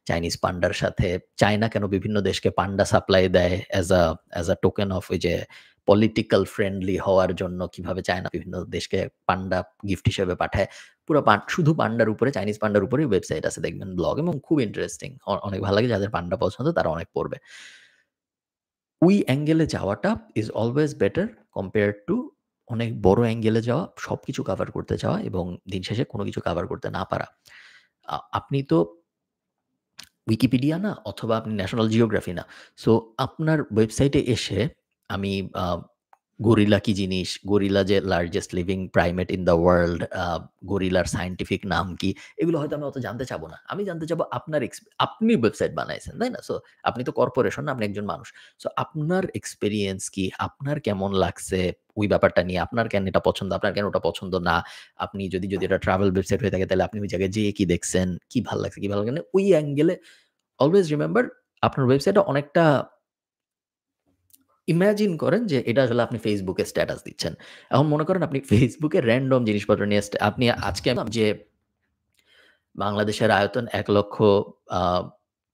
চাইনিজ পান্ডার সাথে চায়না কেন বিভিন্ন দেশকে পান্ডা সাপ্লাই দেয় অ্যাজ আ টোকেন অফ ওই যে পলিটিক্যাল ফ্রেন্ডলি হওয়ার জন্য কিভাবে চায়না বিভিন্ন দেশকে পান্ডা গিফট হিসেবে পাঠায়। পুরো শুধু পান্ডার উপরে, চাইনিজ পান্ডার উপরেই ওয়েবসাইট আছে দেখবেন ব্লগ এবং খুব ইন্টারেস্টিং। অনেক ভালো লাগে যাদের পান্ডা পছন্দ তারা অনেক পড়বে। ওই অ্যাঙ্গেলে যাওয়াটা is always better compared two অনেক বড় অ্যাঙ্গেলে যাওয়া, সবকিছু কভার করতে যাওয়া এবং দিন শেষে কোনো কিছু কভার করতে না পারা। আপনি তো উইকিপিডিয়া না অথবা আপনি ন্যাশনাল জিওগ্রাফি না। সো আপনার ওয়েবসাইটে এসে আমি আ গরিলা কি জিনিস, গরিলা যে largest living primate in the world, গরিলার সায়েন্টিফিক নাম কি? এগুলো হয়তো আমি অত জানতে চাবো না। আমি জানতে চাবো আপনার আপনি ওয়েবসাইট বানাইছেন, তাই না? সো আপনি তো কর্পোরেশন না, আপনি একজন মানুষ। সো আপনার এক্সপেরিয়েন্স কি? আপনার কেমন লাগছে ওই ব্যাপারটা নিয়ে? আপনার কেন এটা পছন্দ, আপনার কেন ওটা পছন্দ না? আপনি যদি এটা ট্রাভেল ওয়েবসাইট হয়ে থাকে তাহলে আপনি ওই জায়গায় যেয়ে কি দেখছেন? কি ভাল লাগছে, কি ভালো লাগে না? ওই অ্যাঙ্গেলে অলওয়েজ রিমেম্বার আপনার ওয়েবসাইটটা অনেকটা ইমাজিন করেন যে এটা আসলে আপনি Facebook এ স্ট্যাটাস দিচ্ছেন। এখন মনে করেন আপনি Facebook এ র‍্যান্ডম জিনিসপত্র নিয়ে আপনি আজকে যে বাংলাদেশের আয়তন ১,০০,০০০ আ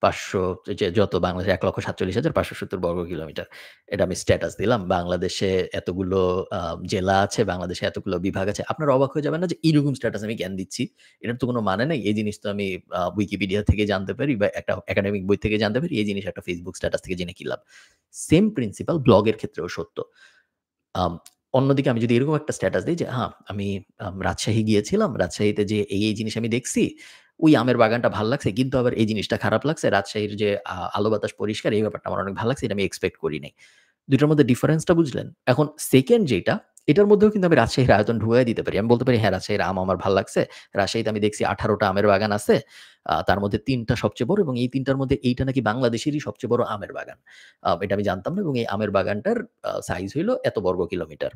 ৫০০ যে যত বাংলাদেশে ১,৪৭,৫৭০ বর্গ কিলোমিটার। এটা আমি স্ট্যাটাস দিলাম। বাংলাদেশে এতগুলো আ জেলা আছে, বাংলাদেশে এতগুলো বিভাগ আছে। আপনারা অবাক হয়ে যাবেন না যে এরকম স্ট্যাটাস আমি কেন দিচ্ছি? এটার তো কোনো মানে নেই। এই জিনিস তো আমি Wikipedia থেকে জানতে পারি বা একটা একাডেমিক বই থেকে জানতে পারি। এই জিনিস একটা Facebook স্ট্যাটাস থেকে জেনে কি লাভ? সেম প্রিন্সিপাল ব্লগের ক্ষেত্রেও সত্য। আম অন্যদিকে আমি যদি এরকম একটা স্ট্যাটাস দেই যে, আমি রাজশাহী গিয়েছিলাম। রাজশাহীতে যেয়ে এই জিনিস আমি দেখছি। ওই আমের বাগানটা ভাল লাগছে। কিন্তু আবার এই জিনিসটা খারাপ লাগছে। রাজশাহীর যে আলো বাতাস পরিষ্কার এই ব্যাপারটা আমার অনেক ভাল লাগছে। এটা আমি এক্সপেক্ট করি নাই। ২ টার মধ্যে ডিফারেন্সটা বুঝলেন? এখন 2nd যেটা, এটার মধ্যেও কিন্তু আমি রাজশাহীর আয়তন ঢুকাইয়া দিতে পারি। আমি বলতে পারি, হ্যাঁ, রাজশাহীর আম আমার ভাল লাগছে। রাজশাহীতে আমি দেখছি ১৮ টা আমের বাগান আছে। তার মধ্যে ৩ টা সবচেয়ে বড় এবং এই ৩ টার মধ্যে এইটা নাকি বাংলাদেশেরই সবচেয়ে বড় আমের বাগান। এটা আমি জানতাম না এবং এই আমের বাগানটার সাইজ হইল এত বর্গ কিলোমিটার।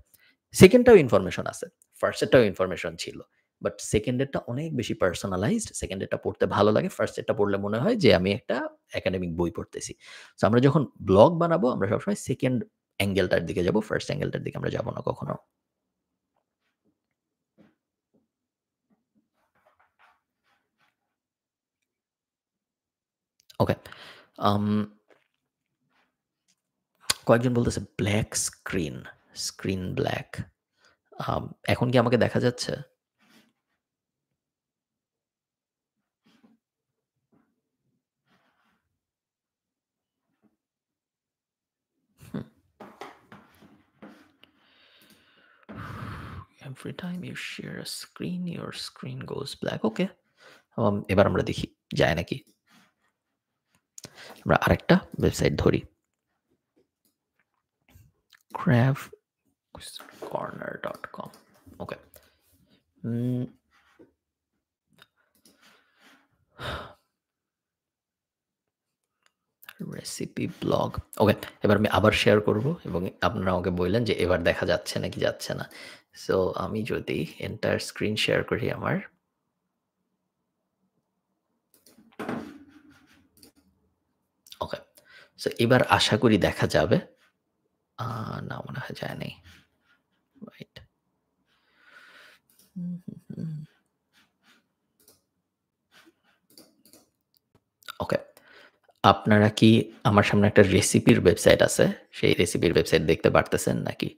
2nd টাও ইনফরমেশন আছে। 1st এরটাও ইনফরমেশন ছিল। বাট 2nd এরটা অনেক বেশি পার্সোনালাইজড। 2nd এরটা পড়তে ভালো লাগে। 1st এরটা পড়লে মনে হয় যে আমি একটা একাডেমিক বই পড়তেছি। সো আমরা যখন ব্লগ বানাবো আমরা সবসময় 2nd অ্যাঙ্গেলটার দিকে যাবো। 1st অ্যাঙ্গেলটার দিকে আমরা যাবো না কখনো। ওকে। আম কয়েকজন বলতেছে ব্লাক স্ক্রিন, স্ক্রিন ব্লাক। আম এখন কি আমাকে দেখা যাচ্ছে? Every time you share a screen, your screen goes black. ওকে। এবার আমরা দেখি যায় নাকি। আমরা আরেকটা ওয়েবসাইট ধরি। cravcorner.com. ওকে। Recipe blog. ওকে, এবার আমি আবার শেয়ার করব এবং আপনারা আমাকে বললেন যে এবার দেখা যাচ্ছে নাকি যাচ্ছে না। সো আমি যদি এন্টায়ার স্ক্রিন শেয়ার করি আমার। ওকে, সো এবার আশা করি দেখা যাবে। না মনে হয় যায় নাই। রাইট। ওকে, আপনারা কি আমার সামনে একটা রেসিপির ওয়েবসাইট আছে, সেই রেসিপির ওয়েবসাইট দেখতে পারতেছেন নাকি?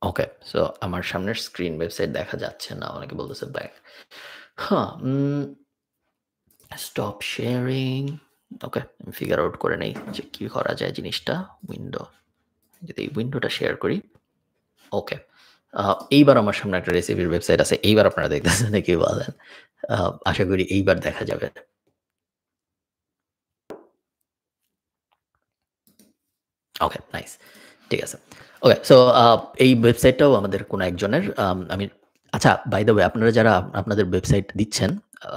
ওকে, সো আমার সামনের স্ক্রিন ওয়েবসাইট দেখা যাচ্ছে না। অনেকে বলতেছে ব্যাক। হ্যাঁ, স্টপ শেয়ারিং। ওকে, আমি ফিগার আউট করে নেই যে কি করা যায় জিনিসটা। উইন্ডো, যদি এই উইন্ডোটা শেয়ার করি। ওকে, এইবার আমার সামনে একটা রেসিপির ওয়েবসাইট আছে। এইবার আপনারা দেখতেছেন নাকি বলেন? আশা করি এইবার দেখা যাবে। ওকে, নাইস। ঠিক আছে। ওকে, সো এই ওয়েবসাইটটাও আমাদের কোনো একজনের। আমি আচ্ছা, বাই দ্য ওয়ে আপনারা যারা আপনাদের ওয়েবসাইট দিচ্ছেন, আ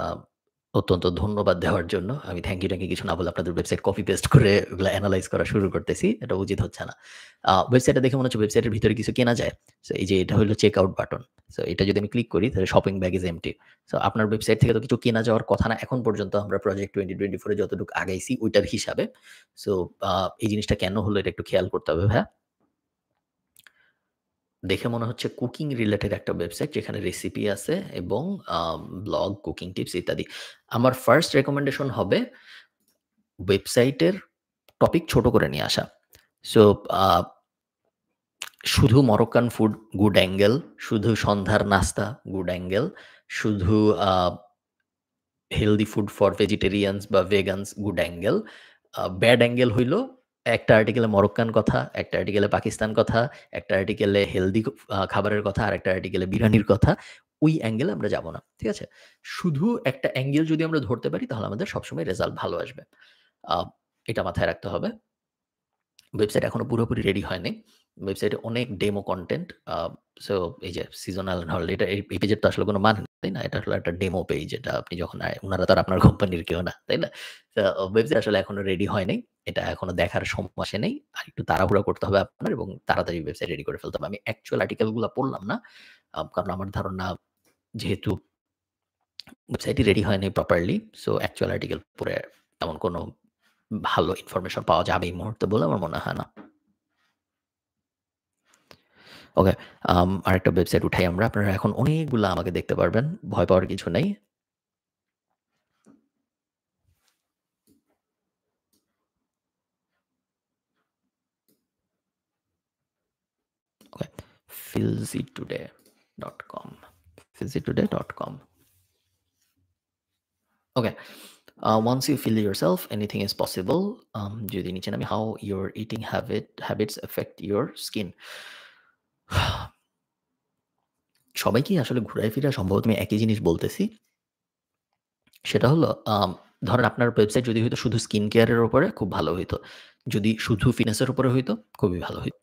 অত্যন্ত ধন্যবাদ দেওয়ার জন্য। আমি থ্যাংক ইউ কিছু না বলে আপনাদের ওয়েবসাইট কপি পেস্ট করে ওগুলা এনালাইজ করা শুরু করতেছি। এটা উচিত হচ্ছে না। ওয়েবসাইটটা দেখে মনে হচ্ছে ওয়েবসাইটের ভিতরে কিছু কেনা যায়। সো এই যে এটা হলো চেক আউট বাটন। সো এটা যদি আমি ক্লিক করি তাহলে শপিং ব্যাগ ইস এম্পটি। সো আপনার ওয়েবসাইট থেকে তো কিছু কেনা যাওয়ার কথা না। এখন পর্যন্ত আমরা প্রজেক্ট 2024 এ যতটুকু আগাইছি ওইটার হিসাবে। সো এই জিনিসটা কেন হলো এটা একটু খেয়াল করতে হবে ভাইয়া। দেখে মনে হচ্ছে কুকিং রিলেটেড একটা ওয়েবসাইট যেখানে রেসিপি আছে এবং ব্লগ, কুকিং টিপস ইত্যাদি। আমার ফার্স্ট রিকমেন্ডেশন হবে ওয়েবসাইটের টপিক ছোট করে নিয়ে আসা। সো আ শুধু মরক্কান ফুড গুড অ্যাঙ্গেল, শুধু সন্ধ্যার নাস্তা গুড অ্যাঙ্গেল, শুধু আ হেলথি ফুড ফর ভেজিটেরিয়ানস বা ভেগানস গুড অ্যাঙ্গেল। ব্যাড অ্যাঙ্গেল হইল একটা আর্টিকেলে মরক্কান কথা, একটা আর্টিকেলে পাকিস্তান কথা, একটা আর্টিকেলে হেলথি খাবারের কথা, আরেকটা আর্টিকেলে বিরিয়ানির কথা। ওই অ্যাঙ্গেলে আমরা যাব না। ঠিক আছে? শুধু একটা অ্যাঙ্গেল যদি আমরা ধরতে পারি তাহলে আমাদের সবসময় রেজাল্ট ভালো আসবে। আ এটা মাথায় রাখতে হবে। ওয়েবসাইট এখনো পুরোপুরি রেডি হয়নি। ওয়েবসাইটে অনেক ডেমো কনটেন্ট। সো এই যে সিজনাল এন্ড হলিডে এই পেজের তো আসলে কোনো মানে নেই, তাই না? এটা হলো একটা ডেমো পেজ। এটা আপনি যখন উনারা তো আর আপনার কোম্পানির কেউ না, তাই না? তো ওয়েবসাইট আসলে এখনো রেডি হয় নাই। এটা এখনো দেখার সময় আসে নাই। আরেকটু তাড়াহুড়া করতে হবে আপনার এবং তাড়াতাড়ি ওয়েবসাইট রেডি করে ফেলতে হবে। আমি অ্যাকচুয়াল আর্টিকেল গুলা পড়লাম না। কারণ আমার ধারণা যেহেতু ওয়েবসাইটই রেডি হয়নি প্রপারলি, সো অ্যাকচুয়াল আর্টিকেল পড়ে তেমন কোনো ভালো ইনফরমেশন পাওয়া যাবে এই মুহূর্তে বলে আমার মনে হয় না। ওকে, আরেকটা ওয়েবসাইট উঠাই আমরা। আপনারা এখন অনেকগুলা আমাকে দেখতে পারবেন। ভয় পাওয়ার কিছু নেই। ওকে, filzytoday.com filzytoday.com okay, once you feel yourself, anything is possible. যদি নিচে নামি how your eating habits affect your skin. সবাইকেই আসলে ঘুরায় ফিরায় সম্ভবত আমি একই জিনিস বলতেছি। সেটা হলো ধরেন আপনার ওয়েবসাইট যদি হইতো শুধু স্কিন কেয়ার এর উপরে খুব ভালো হইতো। যদি শুধু ফিটনেস এর উপরে হইতো খুবই ভালো হইতো।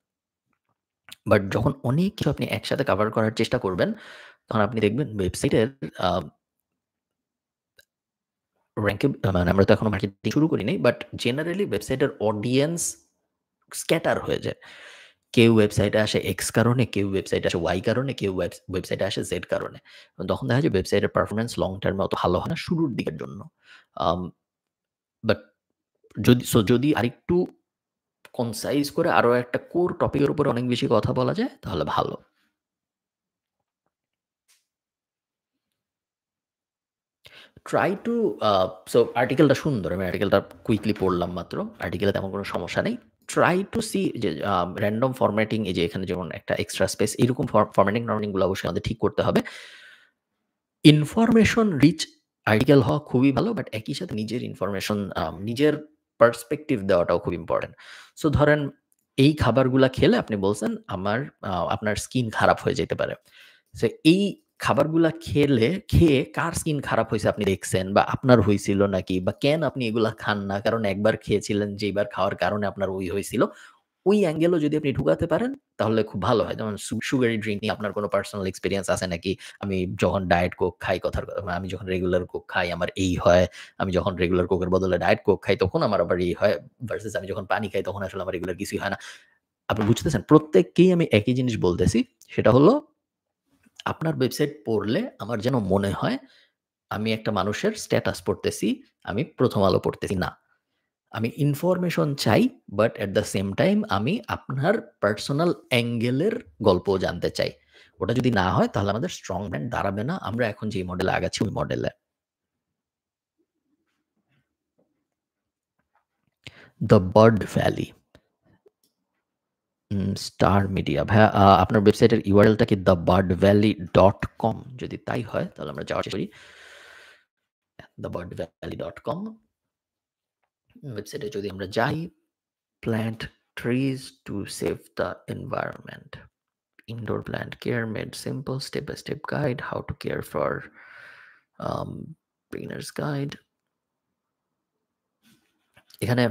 বাট যখন অনেক কিছু আপনি একসাথে কভার করার চেষ্টা করবেন, তখন আপনি দেখবেন ওয়েবসাইটের আ র‍্যাংকে মানে আমরা তো এখনো মার্কেটিং শুরু করি নাই। বাট জেনারেলি ওয়েবসাইটের অডিয়েন্স স্ক্যাটার হয়ে যায়। কেউ ওয়েবসাইটে আসে X কারণে, কেউ ওয়েবসাইটে আসে Y কারণে, কেউ ওয়েবসাইটে আসে Z কারণে। তখন দেখা যায় ওয়েবসাইটের পারফরম্যান্স লং টার্ম এ অত ভালো হয় না শুরুর দিকের জন্য। আম বাট যদি আরেকটু কনসাইজ করে আরো একটা কোর টপিক এর উপরে অনেক বেশি কথা বলা যায় তাহলে ভালো। ট্রাই টু সো আর্টিকেলটা সুন্দর। আমি আর্টিকেলটা কুইকলি পড়লাম মাত্র। আর্টিকেলে তেমন কোনো সমস্যা নেই। ট্রাই টু সি যে র‍্যান্ডম ফরম্যাটিং এই যে এখানে যেমন একটা এক্সট্রা স্পেস এরকম ফরম্যাটিং-টরম্যাটিং গুলো অবশ্যই আমাদের ঠিক করতে হবে। ইনফরমেশন রিচ আর্টিকেল হওয়া খুবই ভালো, বাট একই সাথে নিজের ইনফরমেশন নিজের পার্সপেক্টিভ দেওয়াটাও খুব ইম্পোর্টেন্ট। সো ধরেন এই খাবারগুলা খেলে আপনি বলছেন আপনার স্কিন খারাপ হয়ে যেতে পারে। সো এই খাবারগুলা খেয়ে কার স্কিন খারাপ হইছে আপনি দেখছেন বা আপনার হইছিল নাকি? বা কেন আপনি এগুলা খান না? কারণ একবার খেয়েছিলেন যেইবার খাওয়ার কারণে আপনার ওই হয়েছিল। ওই অ্যাঙ্গেলও যদি আপনি ঢুকাতে পারেন তাহলে খুব ভালো হয়। যেমন সুগারি ড্রিংক নিয়ে আপনার কোনো পার্সোনাল এক্সপেরিয়েন্স আছে নাকি? আমি যখন ডায়েট কোক খাই আমি যখন রেগুলার কোক খাই আমার এই হয়। আমি যখন রেগুলার কোকের বদলে ডায়েট কোক খাই তখন আমার আবার এই হয়। ভার্সাস আমি যখন পানি খাই তখন আসলে আমার রেগুলার কিছুই হয় না। আপনি বুঝতেছেন? প্রত্যেককেই আমি একই জিনিস বলতেছি। সেটা হলো আপনার ওয়েবসাইট পড়লে আমার যেন মনে হয় আমি একটা মানুষের স্ট্যাটাস পড়তেছি, আমি 'প্রথম আলো' পড়তেছি না। আমি ইনফরমেশন চাই, but at the same time আমি আপনার পার্সোনাল অ্যাঙ্গেলের গল্পও জানতে চাই। ওটা যদি না হয় তাহলে আমাদের স্ট্রং ব্র্যান্ড দাঁড়াবে না। আমরা এখন যেই মডেলে আগাচ্ছি ওই মডেলে। 'The bird valley', star media. ভাইয়া আপনার ওয়েবসাইটের URL টা কি thebirdvalley.com? যদি তাই হয় তাহলে আমরা যাওয়ার চেষ্টা করি। thebirdvalley.com ওয়েবসাইটে যদি আমরা যাই, plant trees to save the environment. Indoor plant care made simple, step-by-step guide, how to care for beginner's guide. এখানে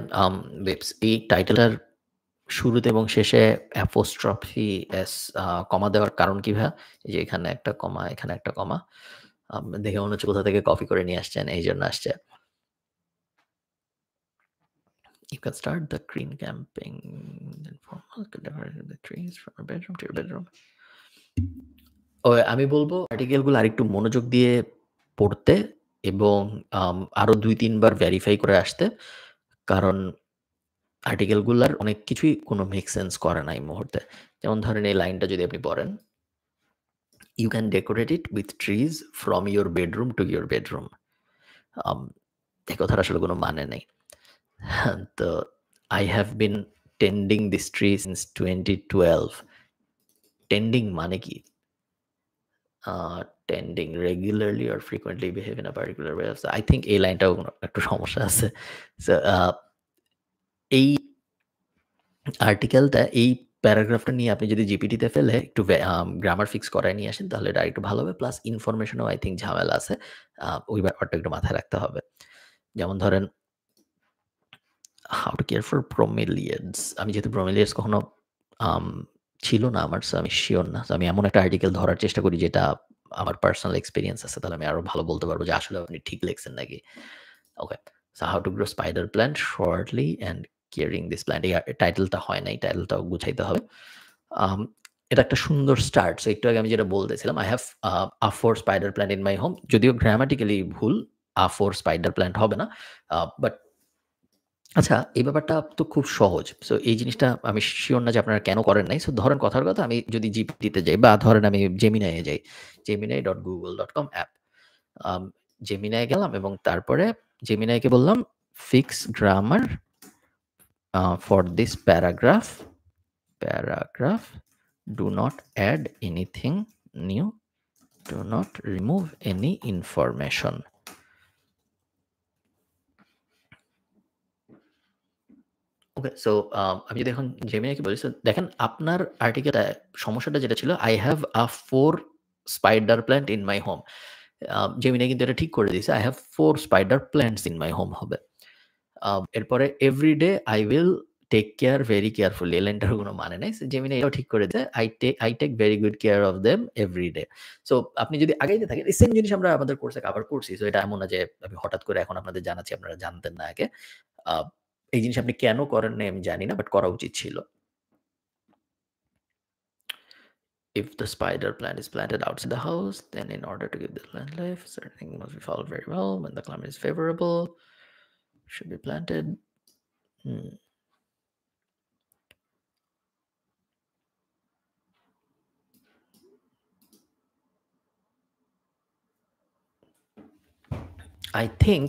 এই টাইটেলটার শুরুতে এবং শেষে অ্যাপোস্ট্রফি এস কমা দেওয়ার কারণ কি ভাইয়া? এই যে এখানে একটা কমা, এখানে একটা কমা। দেখে মনে হচ্ছে কোথা থেকে কপি করে নিয়ে আসছেন, এইজন্য আসছে। You can start the green camping informal decorate the trees from your bedroom to your bedroom. আমি বলব আর্টিকেলগুলো আরেকটু মনোযোগ দিয়ে পড়তে এবং আরো ২-৩ বার ভেরিফাই করে আসতে। কারণ আর্টিকেলগুলার অনেক কিছুই কোনো মেক সেন্স করে না এই মুহূর্তে। যেমন ধরেন এই লাইনটা যদি আপনি পড়েন, "You can decorate it with trees from your bedroom to your bedroom." আম এই কথার আসলে কোনো মানে নেই। তো "I have been tending this tree since 2012." Trending মানে কি? Tending regularly or frequently behave in a particular way. So I think এই লাইনটাও একটু সমস্যা আছে। সো এই আর্টিকেলটা এই প্যারাগ্রাফটা নিয়ে আপনি যদি জিপিটিতে ফেলে একটু গ্রামার ফিক্স করায় নিয়ে আসেন তাহলে এটা আরেকটু ভালো হবে। প্লাস ইনফরমেশনও আই থিংক ঝামেলা আছে। ওই ব্যাপারটা একটু মাথায় রাখতে হবে। যেমন ধরেন how to care for bromeliads আমি যেহেতু bromeliads কখনো আম ছিল না আমার, সো আমি সিউর না। সো আমি এমন একটা আর্টিকেল ধরার চেষ্টা করি যেটা আমার পার্সোনাল এক্সপেরিয়েন্স আছে। তাহলে আমি আরো ভালো বলতে পারবো যে আসলে আপনি ঠিক লিখছেন নাকি। Okay. So how to grow spider plant shortly and caring this plant এই টাইটেলটা হয় নাই। টাইটেলটাও গুছাইতে হবে। আম এটা একটা সুন্দর স্টার্ট। সো একটু আগে আমি যেটা বলতেছিলাম I have a 4 spider plant in my home যদিও গ্রামাটিক্যালি ভুল। a 4 spider plant হবে না। বাট আচ্ছা, এই ব্যাপারটা তো খুব সহজ। সো এই জিনিসটা আমি সিউর না যে আপনারা কেন করেন নাই। সো ধরেন কথার কথা আমি যদি GPT তে যাই বা ধরেন আমি Gemini এ যাই। gemini.google.com app. আম Gemini এ গেলাম এবং তারপরে Gemini কে বললাম fix grammar for this paragraph. Do not add anything new. Do not remove any information. Okay. So আমি যদি এখন জেমিনাইকে বলি, সো দেখেন আপনার আর্টিকেলে সমস্যাটা যেটা ছিল, I have a 4 spider plant in my home. Gemini কিন্তু এটা ঠিক করে দিয়েছে। I have 4 spider plants in my home হবে। এরপরে everyday I will take care very carefully এই লাইনটার কোনো মানে নাই। সো জেমিনাই এটাও ঠিক করে দেয়। I take very good care of them every day. So আপনি যদি আগাইতে থাকেন, এই সেম জিনিস আমরা আমাদের কোর্সে কভার করছি। সো এটা এমন না যে আমি হঠাৎ করে এখন আপনাদের জানাচ্ছি, আপনারা জানতেন না আগে। আ এই জিনিস আপনি কেন করেন নাই আমি জানি না, বাট করা উচিত ছিল। If the spider plant is planted outside the house, then in order to give the plant life, certain things must be followed very well. When the climate is favorable, should be planted. Hmm. I think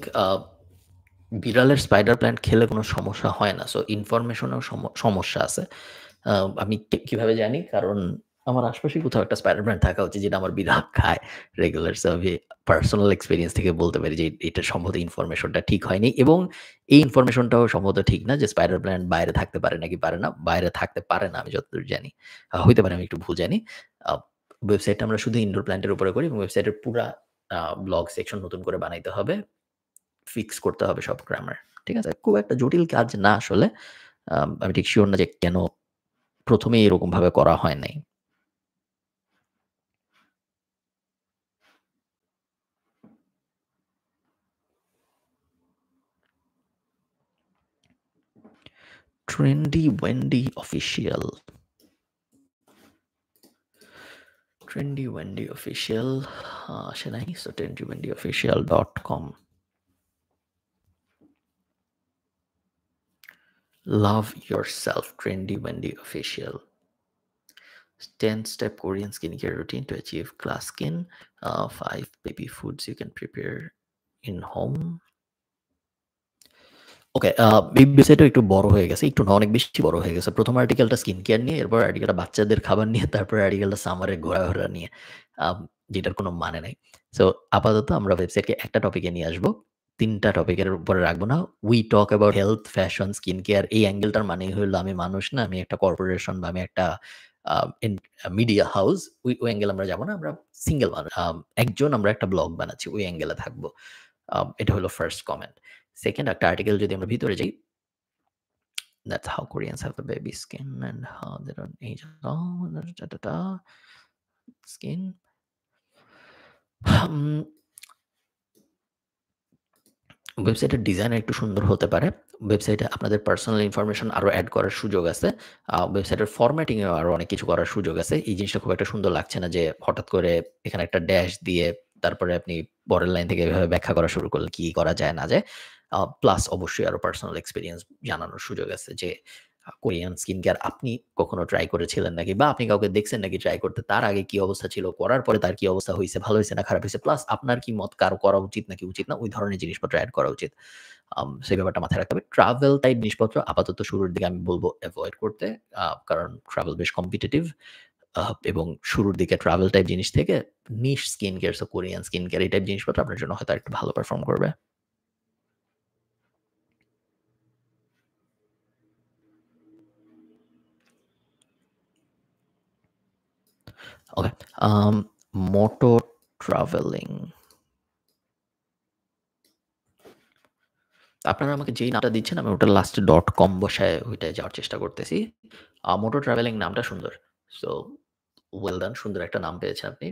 বিড়ালের spider plant খেলে কোনো সমস্যা হয় না। So ইনফরমেশনেও সমস্যা আছে। আমি কিভাবে জানি? কারণ আমার আশপাশে কোথাও একটা স্পাইডার ব্র্যান্ড থাকা উচিত যেটা আমার বিড়াল খায় রেগুলার। সো আমি পার্সোনাল এক্সপেরিয়েন্স থেকে বলতে পারি যে এটা সম্ভবত ইনফরমেশনটা ঠিক হয়নি এবং এই ইনফরমেশনটাও সম্ভবত ঠিক না যে স্পাইডার ব্র্যান্ড বাইরে থাকতে পারে নাকি পারে না। বাইরে থাকতে পারে না আমি যতদূর জানি। হইতে পারে আমি একটু ভুল জানি। আ ওয়েবসাইটটা আমরা শুধু ইনডোর প্ল্যান্টের উপরে করি এবং ওয়েবসাইটের পুরা ব্লগ সেকশন নতুন করে বানাইতে হবে। ফিক্স করতে হবে সব গ্রামার। ঠিক আছে? খুব একটা জটিল কাজ না আসলে। আমি ঠিক সিউর না যে কেন ১ম এই এরকমভাবে করা হয় নাই। Trendy Wendy official. Trendy Wendy official আসে নাই। So trendywendyofficial.com. Love yourself, Trendy Wendy official. 10-step Korean skincare routine to achieve glass skin. 5 baby foods you can prepare in home. ওকে, এই ওয়েবসাইটটা একটু বড় হয়ে গেছে। একটু না, অনেক বেশি বড় হয়ে গেছে। ১ম আর্টিকেলটা স্কিন কেয়ার নিয়ে, এরপর আর্টিকেলটা বাচ্চাদের খাবার নিয়ে, তারপরে আর্টিকেলটা সামারে ঘোরাঘোরা নিয়ে। যেটার কোনো মানে নাই। সো আপাতত আমরা ওয়েবসাইটকে একটা টপিকে নিয়ে আসবো। ৩ টা টপিকের উপরে রাখবো না। We talk about health, fashion, skin care. এই অ্যাঙ্গেলটার মানেই হইলো আমি মানুষ না, আমি একটা কর্পোরেশন বা আমি একটা আ ইন মিডিয়া হাউস। ওই অ্যাঙ্গেলে আমরা যাবো না। আমরা সিঙ্গেল মানুষ। একজন আমরা একটা ব্লগ বানাচ্ছি। ওই অ্যাঙ্গেলে থাকবো। এটা হলো ফার্স্ট কমেন্ট। সেকেন্ড একটা আর্টিকেল যদি আমরা ভিতরে যাই, that's how Koreans have a baby skin and how they don't age at all. Da, da, da. Skin. হুম, ওয়েবসাইটের ডিজাইন একটু সুন্দর হতে পারে। ওয়েবসাইটে আপনাদের পার্সোনাল ইনফরমেশন আরো এড করার সুযোগ আছে। ওয়েবসাইটের ফরম্যাটিং এও আরো অনেক কিছু করার সুযোগ আছে। এই জিনিসটা খুব একটা সুন্দর লাগছে না যে হঠাৎ করে এখানে একটা ড্যাশ দিয়ে তারপরে আপনি পরের লাইন থেকে এভাবে ব্যাখ্যা করা শুরু করলে কি করা যায় না যায়। প্লাস অবশ্যই আরো পার্সোনাল এক্সপেরিয়েন্স জানানোর সুযোগ আছে যে কোরিয়ান স্কিন কেয়ার আপনি কখনো ট্রাই করেছিলেন নাকি? বা আপনি কাউকে দেখছেন নাকি ট্রাই করতে? তার আগে কি অবস্থা ছিল? করার পরে তার কি অবস্থা হইছে? ভালো হইছে না খারাপ হইছে? প্লাস আপনার কি মত কারো করা উচিত নাকি উচিত না? ওই ধরনের জিনিসপত্র এড করা উচিত। সেই ব্যাপারটা মাথায় রাখতে হবে। ট্রাভেল টাইপ জিনিসপত্র আপাতত শুরুর দিকে আমি বলব এভয়েড করতে। কারণ ট্রাভেল বেশ কম্পিটিটিভ এবং শুরুর দিকে ট্রাভেল টাইপ জিনিস থেকে niche skin care, so Korean skin care এই টাইপ জিনিসপত্র আপনার জন্য হয়তো আরেকটু ভালো পারফর্ম করবে। Okay, um motto travelling. আপনারা আমাকে যেই নামটা দিচ্ছেন আমি ওটার লাস্টে .com বসায় ওইটায় যাওয়ার চেষ্টা করতেছি। মোটো ট্রাভেলিং নামটা সুন্দর। সো ওয়েল ডান, সুন্দর একটা নাম পেয়েছেন আপনি।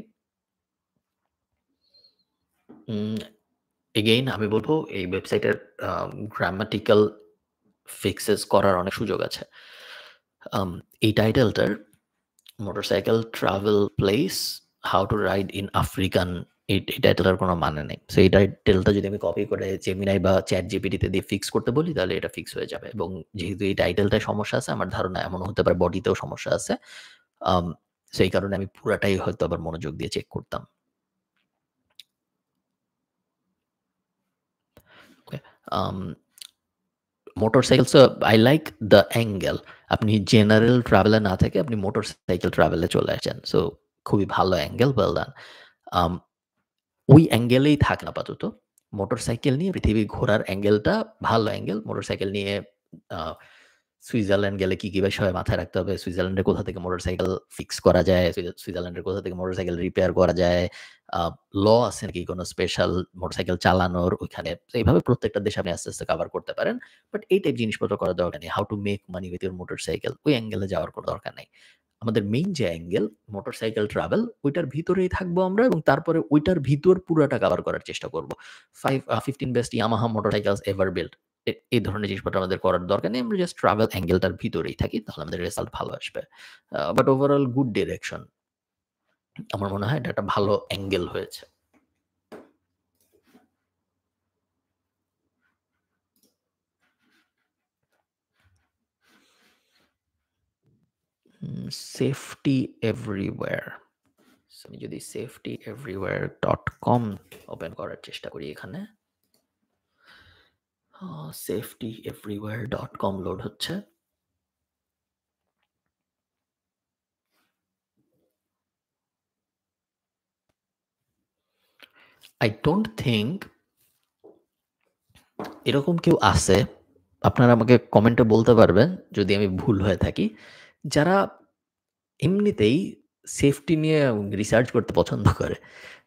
উম এগেইন আমি বলব এই ওয়েবসাইটের গ্রামাটিক্যাল ফিক্সেস করার অনেক সুযোগ আছে। এই টাইটেলটার motorcycle travel place, how to ride in African, এই টাইটেলটার কোনো মানে নেই। সো এই টাইটেলটা যদি আমি কপি করে জেমিনাই বা ChatGPT তে দিয়ে ফিক্স করতে বলি তাহলে এটা ফিক্স হয়ে যাবে এবং যেহেতু এই টাইটেলটায় সমস্যা আছে আমার ধারণা এমনও হতে পারে বডিতেও সমস্যা আছে। আম সো এই কারণে আমি পুরাটাই হয়তো আবার মনোযোগ দিয়ে চেক করতাম। Okay. Um motorcycle, so I like the angle. আপনি জেনারেল ট্রাভেল এ না থেকে আপনি মোটরসাইকেল ট্রাভেল এ চলে আসছেন। সো খুবই ভালো অ্যাঙ্গেল, ওয়েল ডান। আম ওই অ্যাঙ্গেলেই থাকেন আপাতত। মোটরসাইকেল নিয়ে পৃথিবী ঘোরার অ্যাঙ্গেলটা ভালো অ্যাঙ্গেল। মোটরসাইকেল নিয়ে আ সুইজারল্যান্ড গেলে কি বিষয় মাথায় রাখতে হবে? সুইজারল্যান্ডে কোথা থেকে মোটরসাইকেল ফিক্স করা যায়? সুইজারল্যান্ডের কোথা থেকে মোটরসাইকেল রিপেয়ার করা যায়? আ ল আছে নাকি কোন স্পেশাল মোটরসাইকেল চালানোর ওইখানে? তো এইভাবে প্রত্যেকটা দেশ আপনি আস্তে, আস্তে কভার করতে পারেন। বাট এই টাইপ জিনিসপত্র করার দরকার নেই। How to make money with your motorcycle, ওই অ্যাঙ্গেলে যাওয়ার কোনো দরকার নাই। আমাদের মেইন যে অ্যাঙ্গেল মোটরসাইকেল ট্রাভেল ওইটার ভিতরেই থাকবো আমরা এবং তারপরে ওইটার ভিতর পুরাটা কভার করার চেষ্টা করব। 15 best Yamaha motorcycles ever built, এই ধরনের জিনিসপত্র আমাদের করার দরকার নেই। আমরা জাস্ট ট্রাভেল অ্যাঙ্গেলটার ভিতরেই থাকি। তাহলে আমাদের রেজাল্ট ভালো আসবে। But overall good direction. আমার মনে হয় এটা একটা ভালো অ্যাঙ্গেল হয়েছে। Safety everywhere. সো আমি যদি safetyeverywhere.com ওপেন করার চেষ্টা করি এখানে। safetyeverywhere.com লোড হচ্ছে। I don't think এরকম কেউ আছে, আপনারা আমাকে কমেন্টে বলতে পারবেন যদি আমি ভুল হয়ে থাকি, যারা এমনিতেই সেফটি নিয়ে রিসার্চ করতে পছন্দ করে।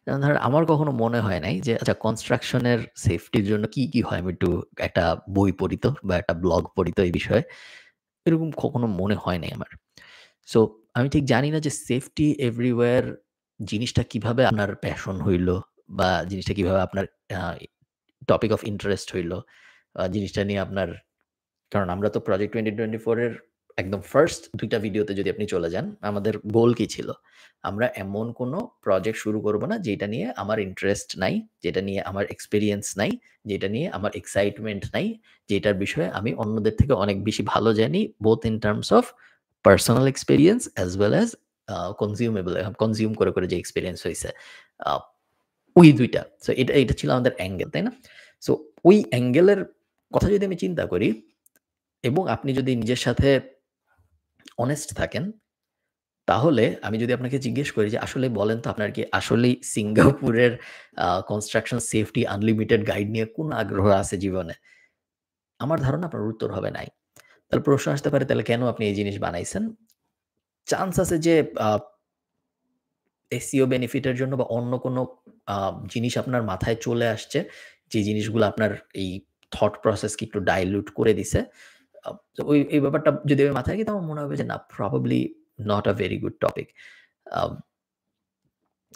যেমন ধরেন আমার কখনো মনে হয় নাই যে আচ্ছা কনস্ট্রাকশনের সেফটির জন্য কি হয়? আমি একটু একটা বই পড়ি তো বা একটা ব্লগ পড়ি তো এই বিষয়ে। এরকম কখনো মনে হয় নাই আমার। সো আমি ঠিক জানি না যে সেফটি এভরিওয়্যার জিনিসটা কিভাবে আপনার প্যাশন হইল বা জিনিসটা কিভাবে আপনার আ টপিক অফ ইন্টারেস্ট হইল। জিনিসটা নিয়ে আপনার কারণ আমরা তো প্রজেক্ট 2024 এর একদম ফার্স্ট ২ টা ভিডিওতে যদি আপনি চলে যান, আমাদের গোল কি ছিল? আমরা এমন কোনো প্রজেক্ট শুরু করব না যেটা নিয়ে আমার ইন্টারেস্ট নাই, যেটা নিয়ে আমার এক্সপেরিয়েন্স নাই, যেটা নিয়ে আমার এক্সাইটমেন্ট নাই, যেটার বিষয়ে আমি অন্যদের থেকে অনেক বেশি ভালো জানি both in terms of personal experience as well as consumable consume করে যে এক্সপেরিয়েন্স হইছে। আ ওই ২ টা। সো এটা ছিল আমাদের অ্যাঙ্গেল, তাই না? সো ওই অ্যাঙ্গেলের কথা যদি আমি চিন্তা করি এবং আপনি যদি নিজের সাথে অনেস্ট থাকেন, তাহলে আমি যদি আপনাকে জিজ্ঞেস করি যে আসলে বলেন তো আপনার কি আসলেই সিঙ্গাপুরের কনস্ট্রাকশন সেফটি আনলিমিটেড গাইড নিয়ে কোন আগ্রহ আছে জীবনে? আমার ধারণা আপনার উত্তর হবে নাই। তাহলে প্রশ্ন আসতে পারে তাহলে কেন আপনি এই জিনিস বানাইছেন? চান্স আছে যে আ SEO বেনিফিট এর জন্য বা অন্য কোনো আ জিনিস আপনার মাথায় চলে আসছে, যে জিনিসগুলো আপনার এই থট প্রসেস কে একটু ডাইলিউট করে দিছে। তো এই ব্যাপারটা যদি আমি মাথায় রাখি তো আমার মনে হবে যে না probably not a very good topic. Um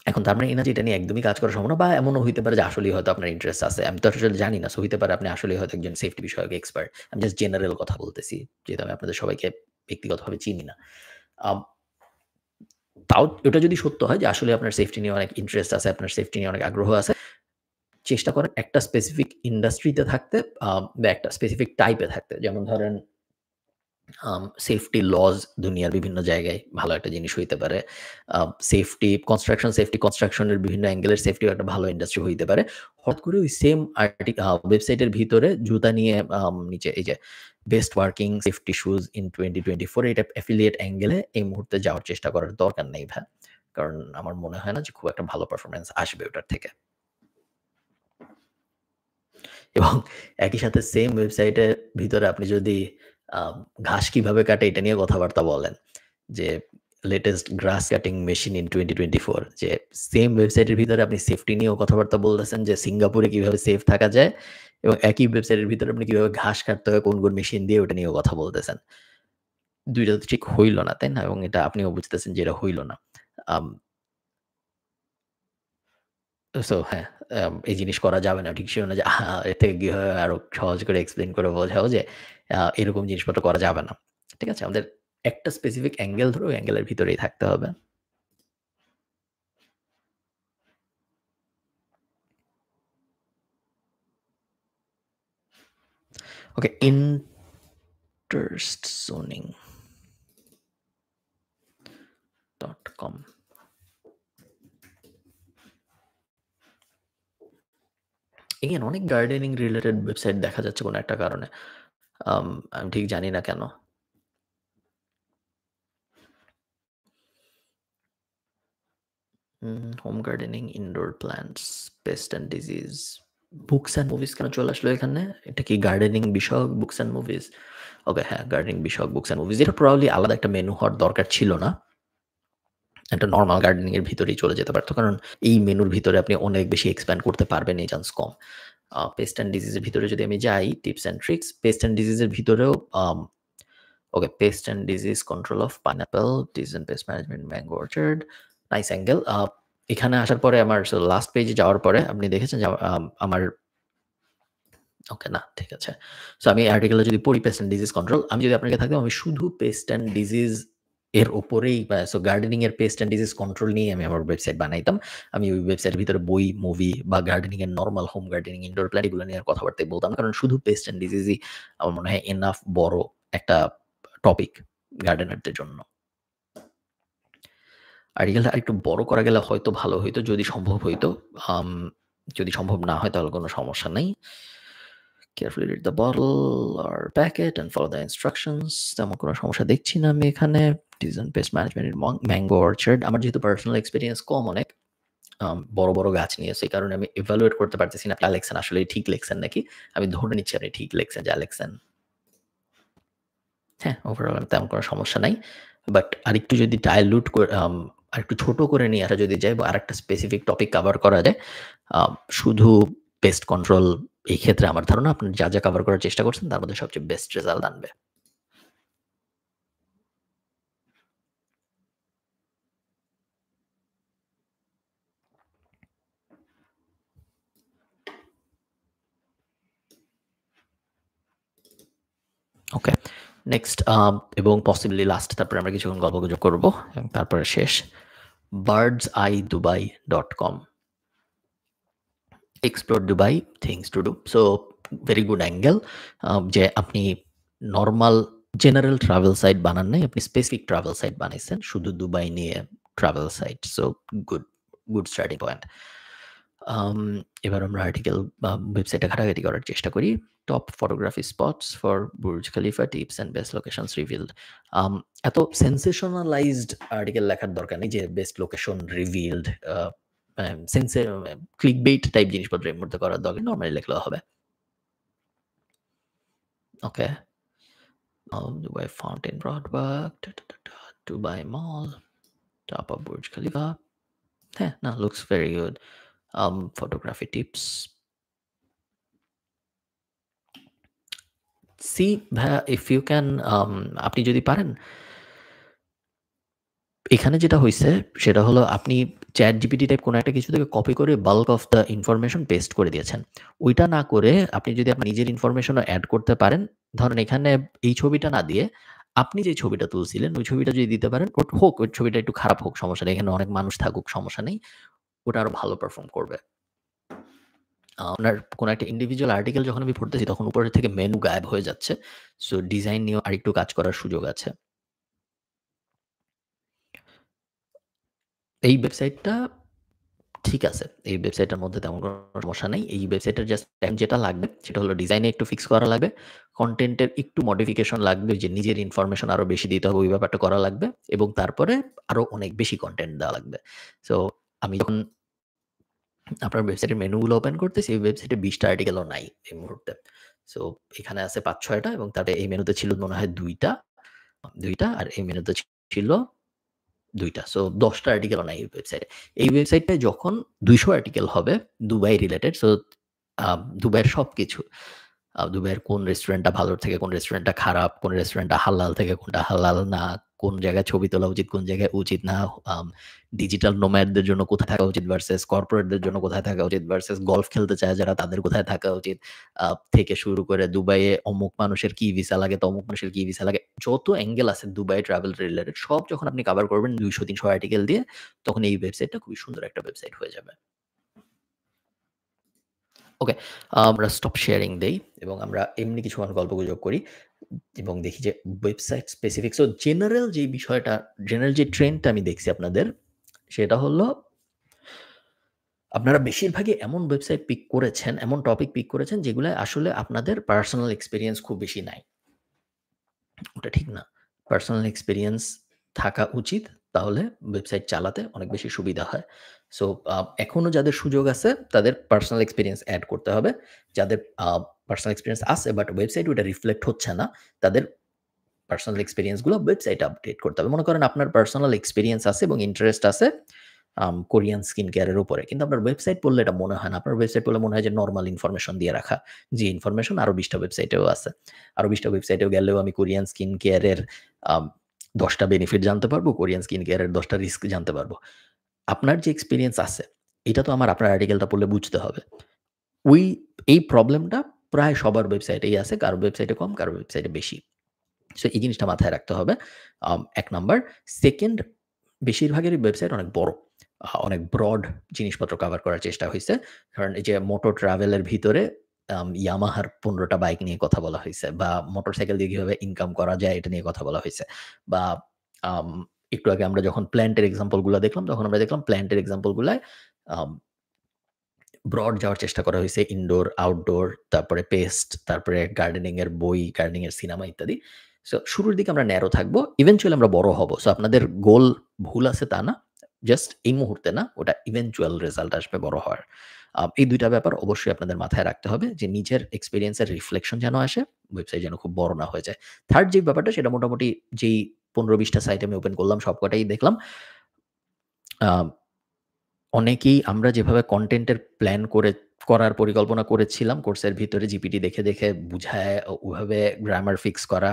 এখন তার মানে এই না যে এটা নিয়ে একদমই কাজ করা সম্ভব না বা এমনও হইতে পারে যে আসলেই হয়তো আপনার ইন্টারেস্ট আছে। আমি তো আসলে জানি না। সো হইতে পারে আপনি আসলেই হয়তো একজন সেফটি বিষয়ক এক্সপার্ট। আমি জাস্ট জেনারেল কথা বলতেছি। যেহেতু আমি আপনাদের সবাইকে ব্যক্তিগতভাবে চিনি না। আম তাও ওটা যদি সত্য হয় যে আসলে আপনার সেফটি নিয়ে অনেক ইন্টারেস্ট আছে, আপনার সেফটি নিয়ে অনেক আগ্রহ আছে, চেষ্টা করেন একটা স্পেসিফিক ইন্ডাস্ট্রিতে থাকতে বা একটা স্পেসিফিক টাইপে থাকতে। যেমন ধরেন সেফটি লজ দুনিয়ার বিভিন্ন জায়গায় ভালো একটা জিনিস হইতে পারে। সেফটি কনস্ট্রাকশনের বিভিন্ন অ্যাঙ্গেলের সেফটিও একটা ভালো ইন্ডাস্ট্রি হইতে পারে। হঠাৎ করে ওই সেম ওয়েবসাইটের ভিতরে জুতা নিয়ে নিচে এই যে best working safety shoes in 2024 এটা অ্যাফিলিয়েট অ্যাঙ্গেলে এই মুহূর্তে যাওয়ার চেষ্টা করার দরকার নেই ভাই। কারণ আমার মনে হয় না যে খুব একটা ভালো পারফরম্যান্স আসবে ওটার থেকে। এবং একই সাথে সেম ওয়েবসাইটের ভিতরে আপনি যদি আ ঘাস কিভাবে কাটে এটা নিয়ে কথাবার্তা বলেন, যে latest glass cutting machine in 2024 যে সেম ওয়েবসাইটের ভিতরে আপনি সেফটি নিয়েও কথাবার্তা বলতেছেন যে সিঙ্গাপুরে কিভাবে সেফ থাকা যায় এবং একই ওয়েবসাইটের ভিতরে আপনি কিভাবে ঘাস কাটতে হয় কোন মেশিন দিয়ে ওটা নিয়েও কথা বলতেছেন। ২ টা তো ঠিক হইল না, তাই না? এবং এটা আপনিও বুঝতেছেন যে এটা হইল না। আম সো হ্যাঁ, এই জিনিস করা যাবে না। ঠিক ছিল না যে এর থেকে কিভাবে আরো সহজ করে এক্সপ্লেইন করে বোঝাও যে এরকম জিনিসপত্র করা যাবে না। ঠিক আছে? আমাদের একটা স্পেসিফিক অ্যাঙ্গেল ধরে ওই অ্যাঙ্গেলের ভিতরেই থাকতে হবে। ওকে, interestzoning.com এগেইন অনেক গার্ডেনিং রিলেটেড ওয়েবসাইট দেখা যাচ্ছে কোনো একটা কারণে। আম আমি ঠিক জানি না কেন। Home gardening, indoor plants, pest and disease, books and movies কেন চলে আসলো এখানে? এটা কি গার্ডেনিং বিষয়ক বুকস অ্যান্ড মুভিজ? ওকে হ্যাঁ, গার্ডেনিং বিষয়ক বুকস অ্যান্ড মুভিজ। এটা প্রবাবলি আলাদা একটা মেনু হওয়ার দরকার ছিল না। একটা নরমাল গার্ডেনিং এর ভিতরেই চলে যেতে পারত। কারণ এই মেনুর ভিতরে আপনি অনেক বেশি এক্সপ্যান্ড করতে পারবেন এই চান্স কম। পেস্ট অ্যান্ড ডিজিজ এর ভিতরে যদি আমি যাই, tips and tricks, pest and disease এর ভিতরেও okay pest and disease control of pineapple, disease and pest management mango orchard, nice angle. এখানে আসার পরে আমার লাস্ট পেজে যাওয়ার পরে আপনি দেখেছেন যে আমার ওকে না ঠিক আছে। সো আমি এই আর্টিকেলটা যদি পড়ি পেস্ট অ্যান্ড ডিজিজ কন্ট্রোল, আমি যদি আপনাকে থাকতাম আমি শুধু পেস্ট অ্যান্ড ডিজিজ এর উপরেই সো গার্ডেনিং এর পেস্ট অ্যান্ড ডিজিজ কন্ট্রোল নিয়ে আমি আমার ওয়েবসাইট বানাইতাম। আমি ওই ওয়েবসাইটের ভিতরে বই, মুভি বা গার্ডেনিং এর normal home gardening, indoor plant এগুলো নিয়ে আর কথাবার্তাই বলতাম না। কারণ শুধু পেস্ট অ্যান্ড ডিজিজই আমার মনে হয় এনাফ বড় একটা টপিক গার্ডেনারদের জন্য। আর্টিকেলটা আরেকটু বড় করা গেলে হয়তো ভালো হইতো যদি সম্ভব হইতো। আম যদি সম্ভব না হয় তাহলে কোনো সমস্যা নাই। Carefully read the bottle or packet and follow the instructions তেমন কোনো সমস্যা দেখছি না আমি এখানে। Disease and Pest Management in Mango Orchard আমার যেহেতু পার্সোনাল এক্সপেরিয়েন্স কম অনেক, বড়, বড় গাছ নিয়ে। সো এই কারণে আমি evaluate করতে পারতেছি না আপনি যা লেখছেন আসলেই ঠিক লেখছেন নাকি। আমি ধরে নিচ্ছি আপনি ঠিক লেখছেন যা লেখছেন। হ্যাঁ, ওভারঅল তেমন কোনো সমস্যা নাই। বাট আরেকটু যদি dilute করে আরেকটু ছোট করে নিয়ে আসা যদি যায় বা আরেকটা স্পেসিফিক টপিক কভার করা যায়, শুধু পেস্ট কন্ট্রোল এই ক্ষেত্রে আমার ধারণা আপনি যা, যা কভার করার চেষ্টা করছেন তার মধ্যে সবচেয়ে বেস্ট রেজাল্ট আনবে। ওকে। নেক্সট এবং পসিবলি লাস্ট তারপরে আমরা কিছুক্ষণ গল্পগুজব করব এবং তারপরে শেষ। birdseyedubai.com Explore Dubai, things to do. So very good angle যে আপনি নরমাল জেনারেল ট্রাভেল সাইট বানান নাই। আপনি স্পেসিফিক ট্রাভেল সাইট বানাইছেন শুধু দুবাই নিয়ে travel site. So good, good starting point. Um এবার আমরা আর্টিকেল বা ওয়েবসাইটে ঘাটাঘাটি করার চেষ্টা করি। Top photography spots for Burj Khalifa tips and best locations revealed. Um এত সেনসেশনালাইজড আর্টিকেল লেখার দরকার নেই যে বেস্ট লোকেশন রিভিলড সেন্সে ক্লিকবেইট টাইপ জিনিসপত্র এর মধ্যে করার দরকার নরমালি লিখলেও হবে। ওকে। Dubai Fountain Broadwalk, Dubai Mall, top of Burj Khalifa. হ্যাঁ, না looks very good. Photography tips. See ভাইয়া if you can আপনি যদি পারেন এখানে যেটা হইছে সেটা হলো আপনি ChatGPT টাইপ কোনো একটা কিছু থেকে কপি করে bulk of the information paste করে দিয়েছেন। ওইটা না করে আপনি যদি আপনার নিজের ইনফরমেশনও এড করতে পারেন, ধরেন এখানে এই ছবিটা না দিয়ে আপনি যে ছবিটা তুলছিলেন ওই ছবিটা যদি দিতে পারেন, হোক ওই ছবিটা একটু খারাপ হোক সমস্যা নেই। এখানে অনেক মানুষ থাকুক সমস্যা নেই। ওটা আরো ভালো পারফর্ম করবে। আপনার কোনো একটা ইন্ডিভিজুয়াল আর্টিকেল যখন আমি পড়তেছি তখন উপরের থেকে মেনু গায়েব হয়ে যাচ্ছে। সো ডিজাইন নিয়েও আরেকটু কাজ করার সুযোগ আছে। এই ওয়েবসাইটটা ঠিক আছে। এই ওয়েবসাইটের মধ্যে তেমন কোনো সমস্যা নাই। এই ওয়েবসাইটের জাস্ট যেটা লাগবে সেটা হলো ডিজাইনে একটু ফিক্স করা লাগবে। কনটেন্টের একটু মডিফিকেশন লাগবে যে নিজের ইনফরমেশন আরো বেশি দিতে হবে ওই ব্যাপারটা করা লাগবে এবং তারপরে আরো অনেক বেশি কনটেন্ট দেওয়া লাগবে। সো আমি যখন আপনার ওয়েবসাইটের মেনুগুলো ওপেন করতেছি এই ওয়েবসাইটে ২০ টা আর্টিকেলও নাই এই মুহূর্তে। সো এখানে আছে ৫-৬ টা এবং তাতে এই মেনুতে ছিল মনে হয় ২ টা আর এই মেনুতে ছিল ২ টা। সো ১০ টা আর্টিকেলও নাই এই ওয়েবসাইটে। এই ওয়েবসাইটটায় যখন ২০০ আর্টিকেল হবে দুবাই রিলেটেড সো দুবাইয়ের সবকিছু। দুবাইয়ের কোন রেস্টুরেন্টটা ভালোর থেকে কোন রেস্টুরেন্টটা খারাপ, কোন রেস্টুরেন্টটা হালাল থেকে কোনটা হালাল না, কোন জায়গায় ছবি তোলা উচিত, কোন জায়গায় উচিত না, ডিজিটাল নোম্যাডদের জন্য কোথায় থাকা উচিত ভার্সাস কর্পোরেটদের জন্য কোথায় থাকা উচিত ভার্সাস গলফ খেলতে চায় যারা তাদের কোথায় থাকা উচিত, থেকে শুরু করে দুবাইয়ে অমুক মানুষের কি ভিসা লাগে, তমুক মানুষের কি ভিসা লাগে। যত অ্যাঙ্গেল আছে দুবাই ট্রাভেল রিলেটেড সব যখন আপনি কভার করবেন ২০০-৩০০ আর্টিকেল দিয়ে তখন এই ওয়েবসাইটটা খুবই সুন্দর একটা ওয়েবসাইট হয়ে যাবে। ওকে, আমরা স্টপ শেয়ারিং দেই এবং আমরা এমনি কিছুক্ষণ গল্পগুজব করি এবং দেখি যে ওয়েবসাইট স্পেসিফিক জেনারেল যে বিষয়টা জেনারেল যে ট্রেন্ডটা আমি দেখছি আপনাদের সেটা হলো আপনারা বেশিরভাগই এমন ওয়েবসাইট পিক করেছেন, এমন টপিক পিক করেছেন যেগুলায় আসলে আপনাদের পার্সোনাল এক্সপেরিয়েন্স খুব বেশি নাই। ওটা ঠিক না। পার্সোনাল এক্সপেরিয়েন্স থাকা উচিত। তাহলে ওয়েবসাইট চালাতে অনেক বেশি সুবিধা হয়। সো এখনো যাদের সুযোগ আছে তাদের পার্সোনাল এক্সপেরিয়েন্স এড করতে হবে। যাদের পার্সোনাল এক্সপেরিয়েন্স আছে বাট ওয়েবসাইটে ওটা রিফ্লেক্ট হচ্ছে না, তাদের পার্সোনাল এক্সপেরিয়েন্স গুলো ওয়েবসাইটে আপডেট করতে হবে। মনে করেন আপনার পার্সোনাল এক্সপেরিয়েন্স আছে এবং ইন্টারেস্ট আছে কোরিয়ান স্কিন কেয়ারের উপরে। কিন্তু আপনার ওয়েবসাইট পড়লে এটা মনে হয় না। আপনার ওয়েবসাইট পড়লে মনে হয় যে নরমাল ইনফরমেশন দিয়ে রাখা। যে ইনফরমেশন আরো ২০ টা ওয়েবসাইটেও আছে। আরো ২০ টা ওয়েবসাইটেও গেলেও আমি কোরিয়ান স্কিন কেয়ারের আম ১০ টা বেনিফিট জানতে পারবো, কোরিয়ান স্কিন কেয়ারের ১০ টা রিস্ক জানতে পারবো। আপনার যে এক্সপেরিয়েন্স আছে, এটা তো আমার আপনার আর্টিকেলটা পড়লে বুঝতে হবে। ওই এই প্রবলেমটা প্রায় সবার ওয়েবসাইটেই আছে। কারো ওয়েবসাইটে কম, কারো ওয়েবসাইটে বেশি। সো এই জিনিসটা মাথায় রাখতে হবে। ১ নাম্বার। ২nd বেশিরভাগেরই ওয়েবসাইট অনেক বড়। অনেক ব্রড জিনিসপত্র কভার করার চেষ্টা হইছে। কারণ এই যে মোটর ট্রাভেল এর ভিতরে ইয়ামাহার ১৫ টা বাইক নিয়ে কথা বলা হইছে বা মোটরসাইকেল দিয়ে কিভাবে ইনকাম করা যায় এটা নিয়ে কথা বলা হইছে। বা আম একটু আগে আমরা যখন প্ল্যান্ট এর এক্সাম্পল গুলা দেখলাম, তখন আমরা দেখলাম প্ল্যান্ট এর এক্সাম্পল গুলায় আম ব্রড যাওয়ার চেষ্টা করা হইছে। ইনডোর, আউটডোর, তারপরে পেস্ট, তারপরে গার্ডেনিং এর বই, গার্ডেনিং এর সিনেমা ইত্যাদি। সো শুরুর দিকে আমরা ন্যারো থাকবো। ইভেনচুয়ালি আমরা বড় হব। সো আপনাদের গোল ভুল আছে তা না। জাস্ট এই মুহূর্তে না, ওটা ইভেনচুয়াল রেজাল্ট আসবে বড় হওয়ার। এই ২ টা ব্যাপার অবশ্যই আপনাদের মাথায় রাখতে হবে যে নিজের এক্সপেরিয়েন্স এর রিফ্লেকশন যেন আসে, ওয়েবসাইট যেন খুব বড় না হয়ে যায়। 3rd যে ব্যাপারটা সেটা মোটামুটি যেই ১৫-২০ টা সাইট আমি ওপেন করলাম সবকটাই দেখলাম। আ অনেকেই আমরা যেভাবে কনটেন্টের প্ল্যান করার পরিকল্পনা করেছিলাম কোর্সের ভিতরে জিপিটি দেখে বুঝায় ওভাবে গ্রামার ফিক্স করা,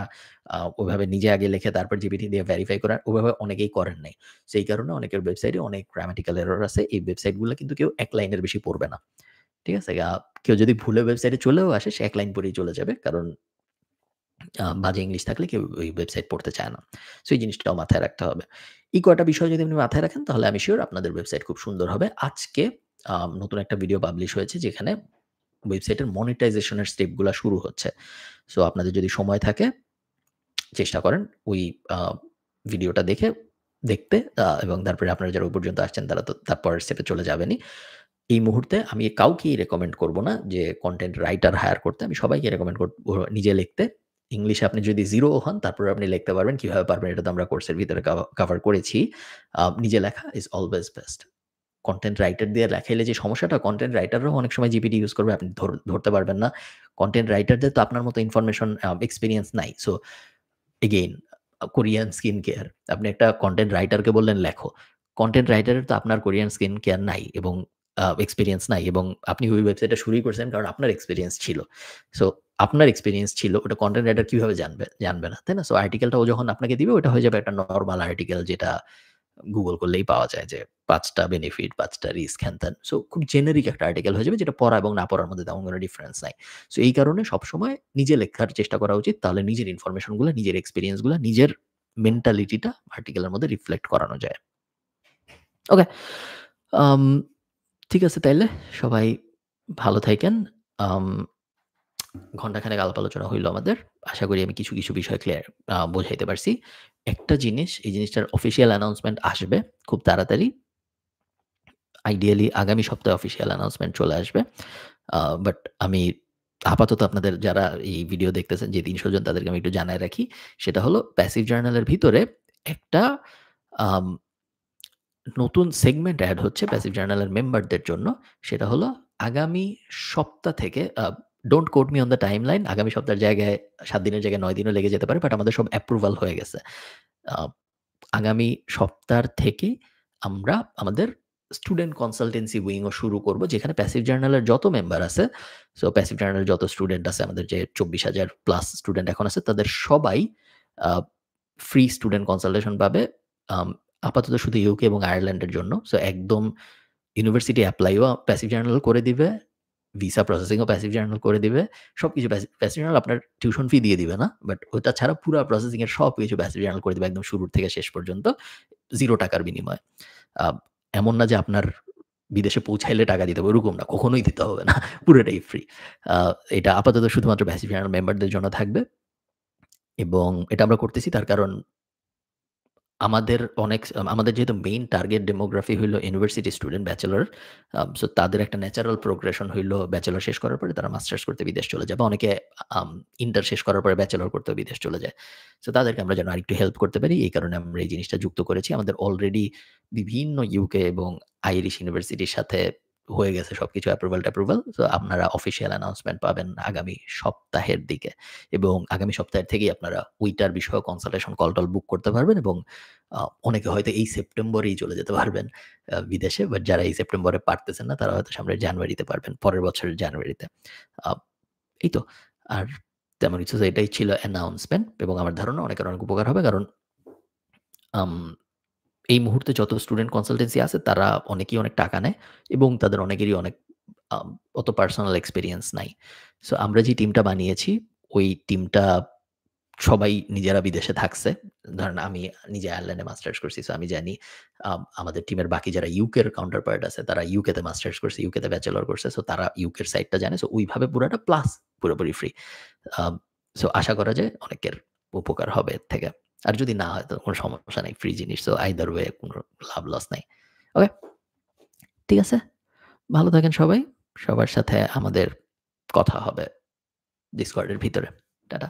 ওভাবে নিজে আগে লিখে তারপর জিপিটি দিয়ে ভেরিফাই করা, ওভাবে অনেকেই করেন নাই। সেই কারণে অনেকের ওয়েবসাইটে অনেক গ্রামাটিক্যাল এরর আছে। এই ওয়েবসাইটগুলো কিন্তু কেউ ১ লাইনের বেশি পড়বে না। ঠিক আছে? কেউ যদি ভুলে ওয়েবসাইটে চলেও আসে সে ১ লাইন পড়েই চলে যাবে। কারণ বাজে ইংলিশ থাকলে কেউ ওই ওয়েবসাইট পড়তে চায় না। সো এই জিনিসটাও মাথায় রাখতে হবে। এই কয়টা বিষয় যদি আপনি মাথায় রাখেন তাহলে আমি সিউর আপনাদের ওয়েবসাইট খুব সুন্দর হবে। আজকে নতুন একটা ভিডিও পাবলিশ হয়েছে যেখানে ওয়েবসাইটের মনিটাইজেশন এর স্টেপ গুলা শুরু হচ্ছে। সো আপনাদের যদি সময় থাকে চেষ্টা করেন ওই আ ভিডিওটা দেখতে এবং তারপরে আপনারা যারা ওই পর্যন্ত আসছেন তারা তো তারপরের স্টেপে চলে যাবেনই। এই মুহূর্তে আমি কাউকেই রেকমেন্ড করব না যে কনটেন্ট রাইটার হায়ার করতে। আমি সবাইকে রেকমেন্ড করব নিজে লিখতে। ইংলিশে আপনি যদি 0 ও হন তারপরে আপনি লিখতে পারবেন। কিভাবে পারবেন এটা তো আমরা কোর্সের ভিতরে কভার করেছি। নিজে লেখা ইস অলওয়েজ বেস্ট। কনটেন্ট রাইটার দিয়ে লেখাইলে যে সমস্যাটা কনটেন্ট রাইটাররাও অনেক সময় জিপিটি ইউজ করবে আপনি ধরতে পারবেন না। কনটেন্ট রাইটারদের তো আপনার মতো ইনফরমেশন এক্সপেরিয়েন্স নাই। So again Korean skin care. আপনি একটা কনটেন্ট রাইটারকে বললেন লেখো। কনটেন্ট রাইটারের তো আপনার কোরিয়ান স্কিন কেয়ার নাই এবং এক্সপেরিয়েন্স নাই এবং আপনি ওই ওয়েবসাইটটা শুরুই করছেন কারণ আপনার এক্সপেরিয়েন্স ছিল। সো আপনার এক্সপেরিয়েন্স ছিল ওটা কনটেন্ট রাইটার কিভাবে জানবে? জানবে না। তাই না? সো আর্টিকেলটা ও যখন আপনাকে দিবে ওটা হয়ে যাবে একটা নরমাল আর্টিকেল যেটা গুগল করলেই পাওয়া যায় যে ৫ টা বেনিফিট, ৫ টা রিস্ক হ্যান-ত্যান। সো খুব জেনেরিক একটা আর্টিকেল হয়ে যাবে যেটা পড়া এবং না পড়ার মধ্যে তেমন কোনো ডিফারেন্স নাই। সো এই কারণে সবসময় নিজে লেখার চেষ্টা করা উচিত। তাহলে নিজের ইনফরমেশন গুলা, নিজের এক্সপেরিয়েন্স গুলা, নিজের মেন্টালিটিটা আর্টিকেলের মধ্যে রিফ্লেক্ট করানো যায়। ওকে। আম ঠিক আছে তাইলে সবাই ভালো থাইকেন। আম ঘন্টাখানেক আলাপ আলোচনা হইল আমাদের। আশা করি আমি কিছু বিষয় বোঝাইতে পারছি। একটা জিনিস, এই জিনিসটার অফিসিয়াল অ্যানাউন্সমেন্ট আসবে খুব তাড়াতাড়ি। আইডিয়ালি আগামী সপ্তাহে অফিসিয়াল অ্যানাউন্সমেন্ট চলে আসবে। বাট আমি আপাতত আপনাদের যারা এই ভিডিও দেখতেছেন যে ৩০০ জন তাদেরকে আমি একটু জানায় রাখি। সেটা হলো প্যাসিভ জার্নালের ভিতরে একটা আম নতুন সেগমেন্ট এড হচ্ছে প্যাসিভ জার্নালের মেম্বারদের জন্য। সেটা হলো আগামী সপ্তাহ থেকে don't quote me on the timeline আগামী সপ্তাহের জায়গায় ৭ দিনের জায়গায় ৯ দিনও লেগে যেতে পারে। বাট আমাদের সব অ্যাপ্রুভাল হয়ে গেছে। আ আগামী সপ্তাহ থেকে আমরা আমাদের স্টুডেন্ট কনসালটেন্সি উইং ও শুরু করব। যেখানে প্যাসিভ জার্নালের যত মেম্বার আছে, সো প্যাসিভ জার্নালের যত স্টুডেন্ট আছে আমাদের যে ২৪,০০০ প্লাস স্টুডেন্ট এখন আছে তাদের সবাই আ ফ্রি স্টুডেন্ট কনসালটেশন পাবে। আম আপাতত শুধু ইউকে এবং আয়ারল্যান্ডের জন্য। সো একদম ইউনিভার্সিটি এপ্লাইও প্যাসিভ জার্নাল করে দিবে। ভিসা প্রসেসিং ও প্যাসিভ জার্নাল করে দিবে। সবকিছু প্যাসিভ জার্নাল আপনার টিউশন ফি দিয়ে দিবে না। বাট ওটা ছাড়া পুরা প্রসেসিং এর সবকিছু প্যাসিভ জার্নাল করে দিবে একদম শুরুর থেকে শেষ পর্যন্ত ৳0 বিনিময়ে। আ এমন না যে আপনার বিদেশে পৌঁছাইলে টাকা দিতে হবে, ওরকম না। কখনোই দিতে হবে না। পুরোটাই ফ্রি। আ এটা আপাতত শুধুমাত্র প্যাসিভ জার্নাল মেম্বারদের জন্য থাকবে এবং এটা আমরা করতেছি তার কারণ আমাদের যেহেতু মেইন টার্গেট ডেমোগ্রাফি হইলো ইউনিভার্সিটি স্টুডেন্ট ব্যাচেলর। সো তাদের একটা ন্যাচারাল প্রোগ্রেশন হইলো ব্যাচেলর শেষ করার পরে তারা মাস্টার্স করতে বিদেশ চলে যায় বা অনেকে ইন্টার শেষ করার পরে ব্যাচেলর করতেও বিদেশ চলে যায়। সো তাদেরকে আমরা যেন আরেকটু হেল্প করতে পারি এই কারণে আমরা এই জিনিসটা যুক্ত করেছি। আমাদের অলরেডি বিভিন্ন ইউকে এবং আইরিশ ইউনিভার্সিটির সাথে হয়ে গেছে সবকিছু অ্যাপ্রুভাল-ট্যাপ্রুভাল। সো আপনারা অফিসিয়াল অ্যানাউন্সমেন্ট পাবেন আগামী সপ্তাহের দিকে এবং আগামী সপ্তাহের থেকেই আপনারা ওইটার বিষয়ে কনসালটেশন কল-টল বুক করতে পারবেন এবং আ অনেকে হয়তো এই সেপ্টেম্বরেই চলে যেতে পারবেন বিদেশে। বাট যারা এই সেপ্টেম্বরে পারতেছেন না তারা হয়তো সামনের জানুয়ারিতে পারবেন। পরের বছরের জানুয়ারিতে। আ এই তো। আর তেমন কিছু এটাই ছিল অ্যানাউন্সমেন্ট এবং আমার ধারণা অনেকের অনেক উপকার হবে। কারণ আম এই মুহূর্তে যত স্টুডেন্ট কনসালটেন্সি আছে তারা অনেকেই অনেক টাকা নেয় এবং তাদের অনেকেরই অনেক আম অত পার্সোনাল এক্সপেরিয়েন্স নাই। সো আমরা যে টিমটা বানিয়েছি ওই টিমটা সবাই নিজেরা বিদেশে থাকছে। ধরেন আমি নিজে আয়ারল্যান্ডে মাস্টার্স করছি। সো আমি জানি আমাদের টিমের বাকি যারা ইউকের কাউন্টার পার্ট আছে তারা ইউকেতে মাস্টার্স করছে, ইউকেতে ব্যাচেলর করছে। সো তারা ইউকের সাইডটা জানে। সো ওইভাবে পুরাটা প্লাস পুরোপুরি ফ্রি। আম সো আশা করা যায় অনেকের উপকার হবে এর থেকে। আর যদি না হয় তো কোনো সমস্যা নাই। ফ্রি জিনিস। সো আইদার ওয়ে কোনো লাভ লস নাই। ওকে? ঠিক আছে? ভালো থাকেন সবাই। সবার সাথে আমাদের কথা হবে Discord এর ভিতরে। টাটা।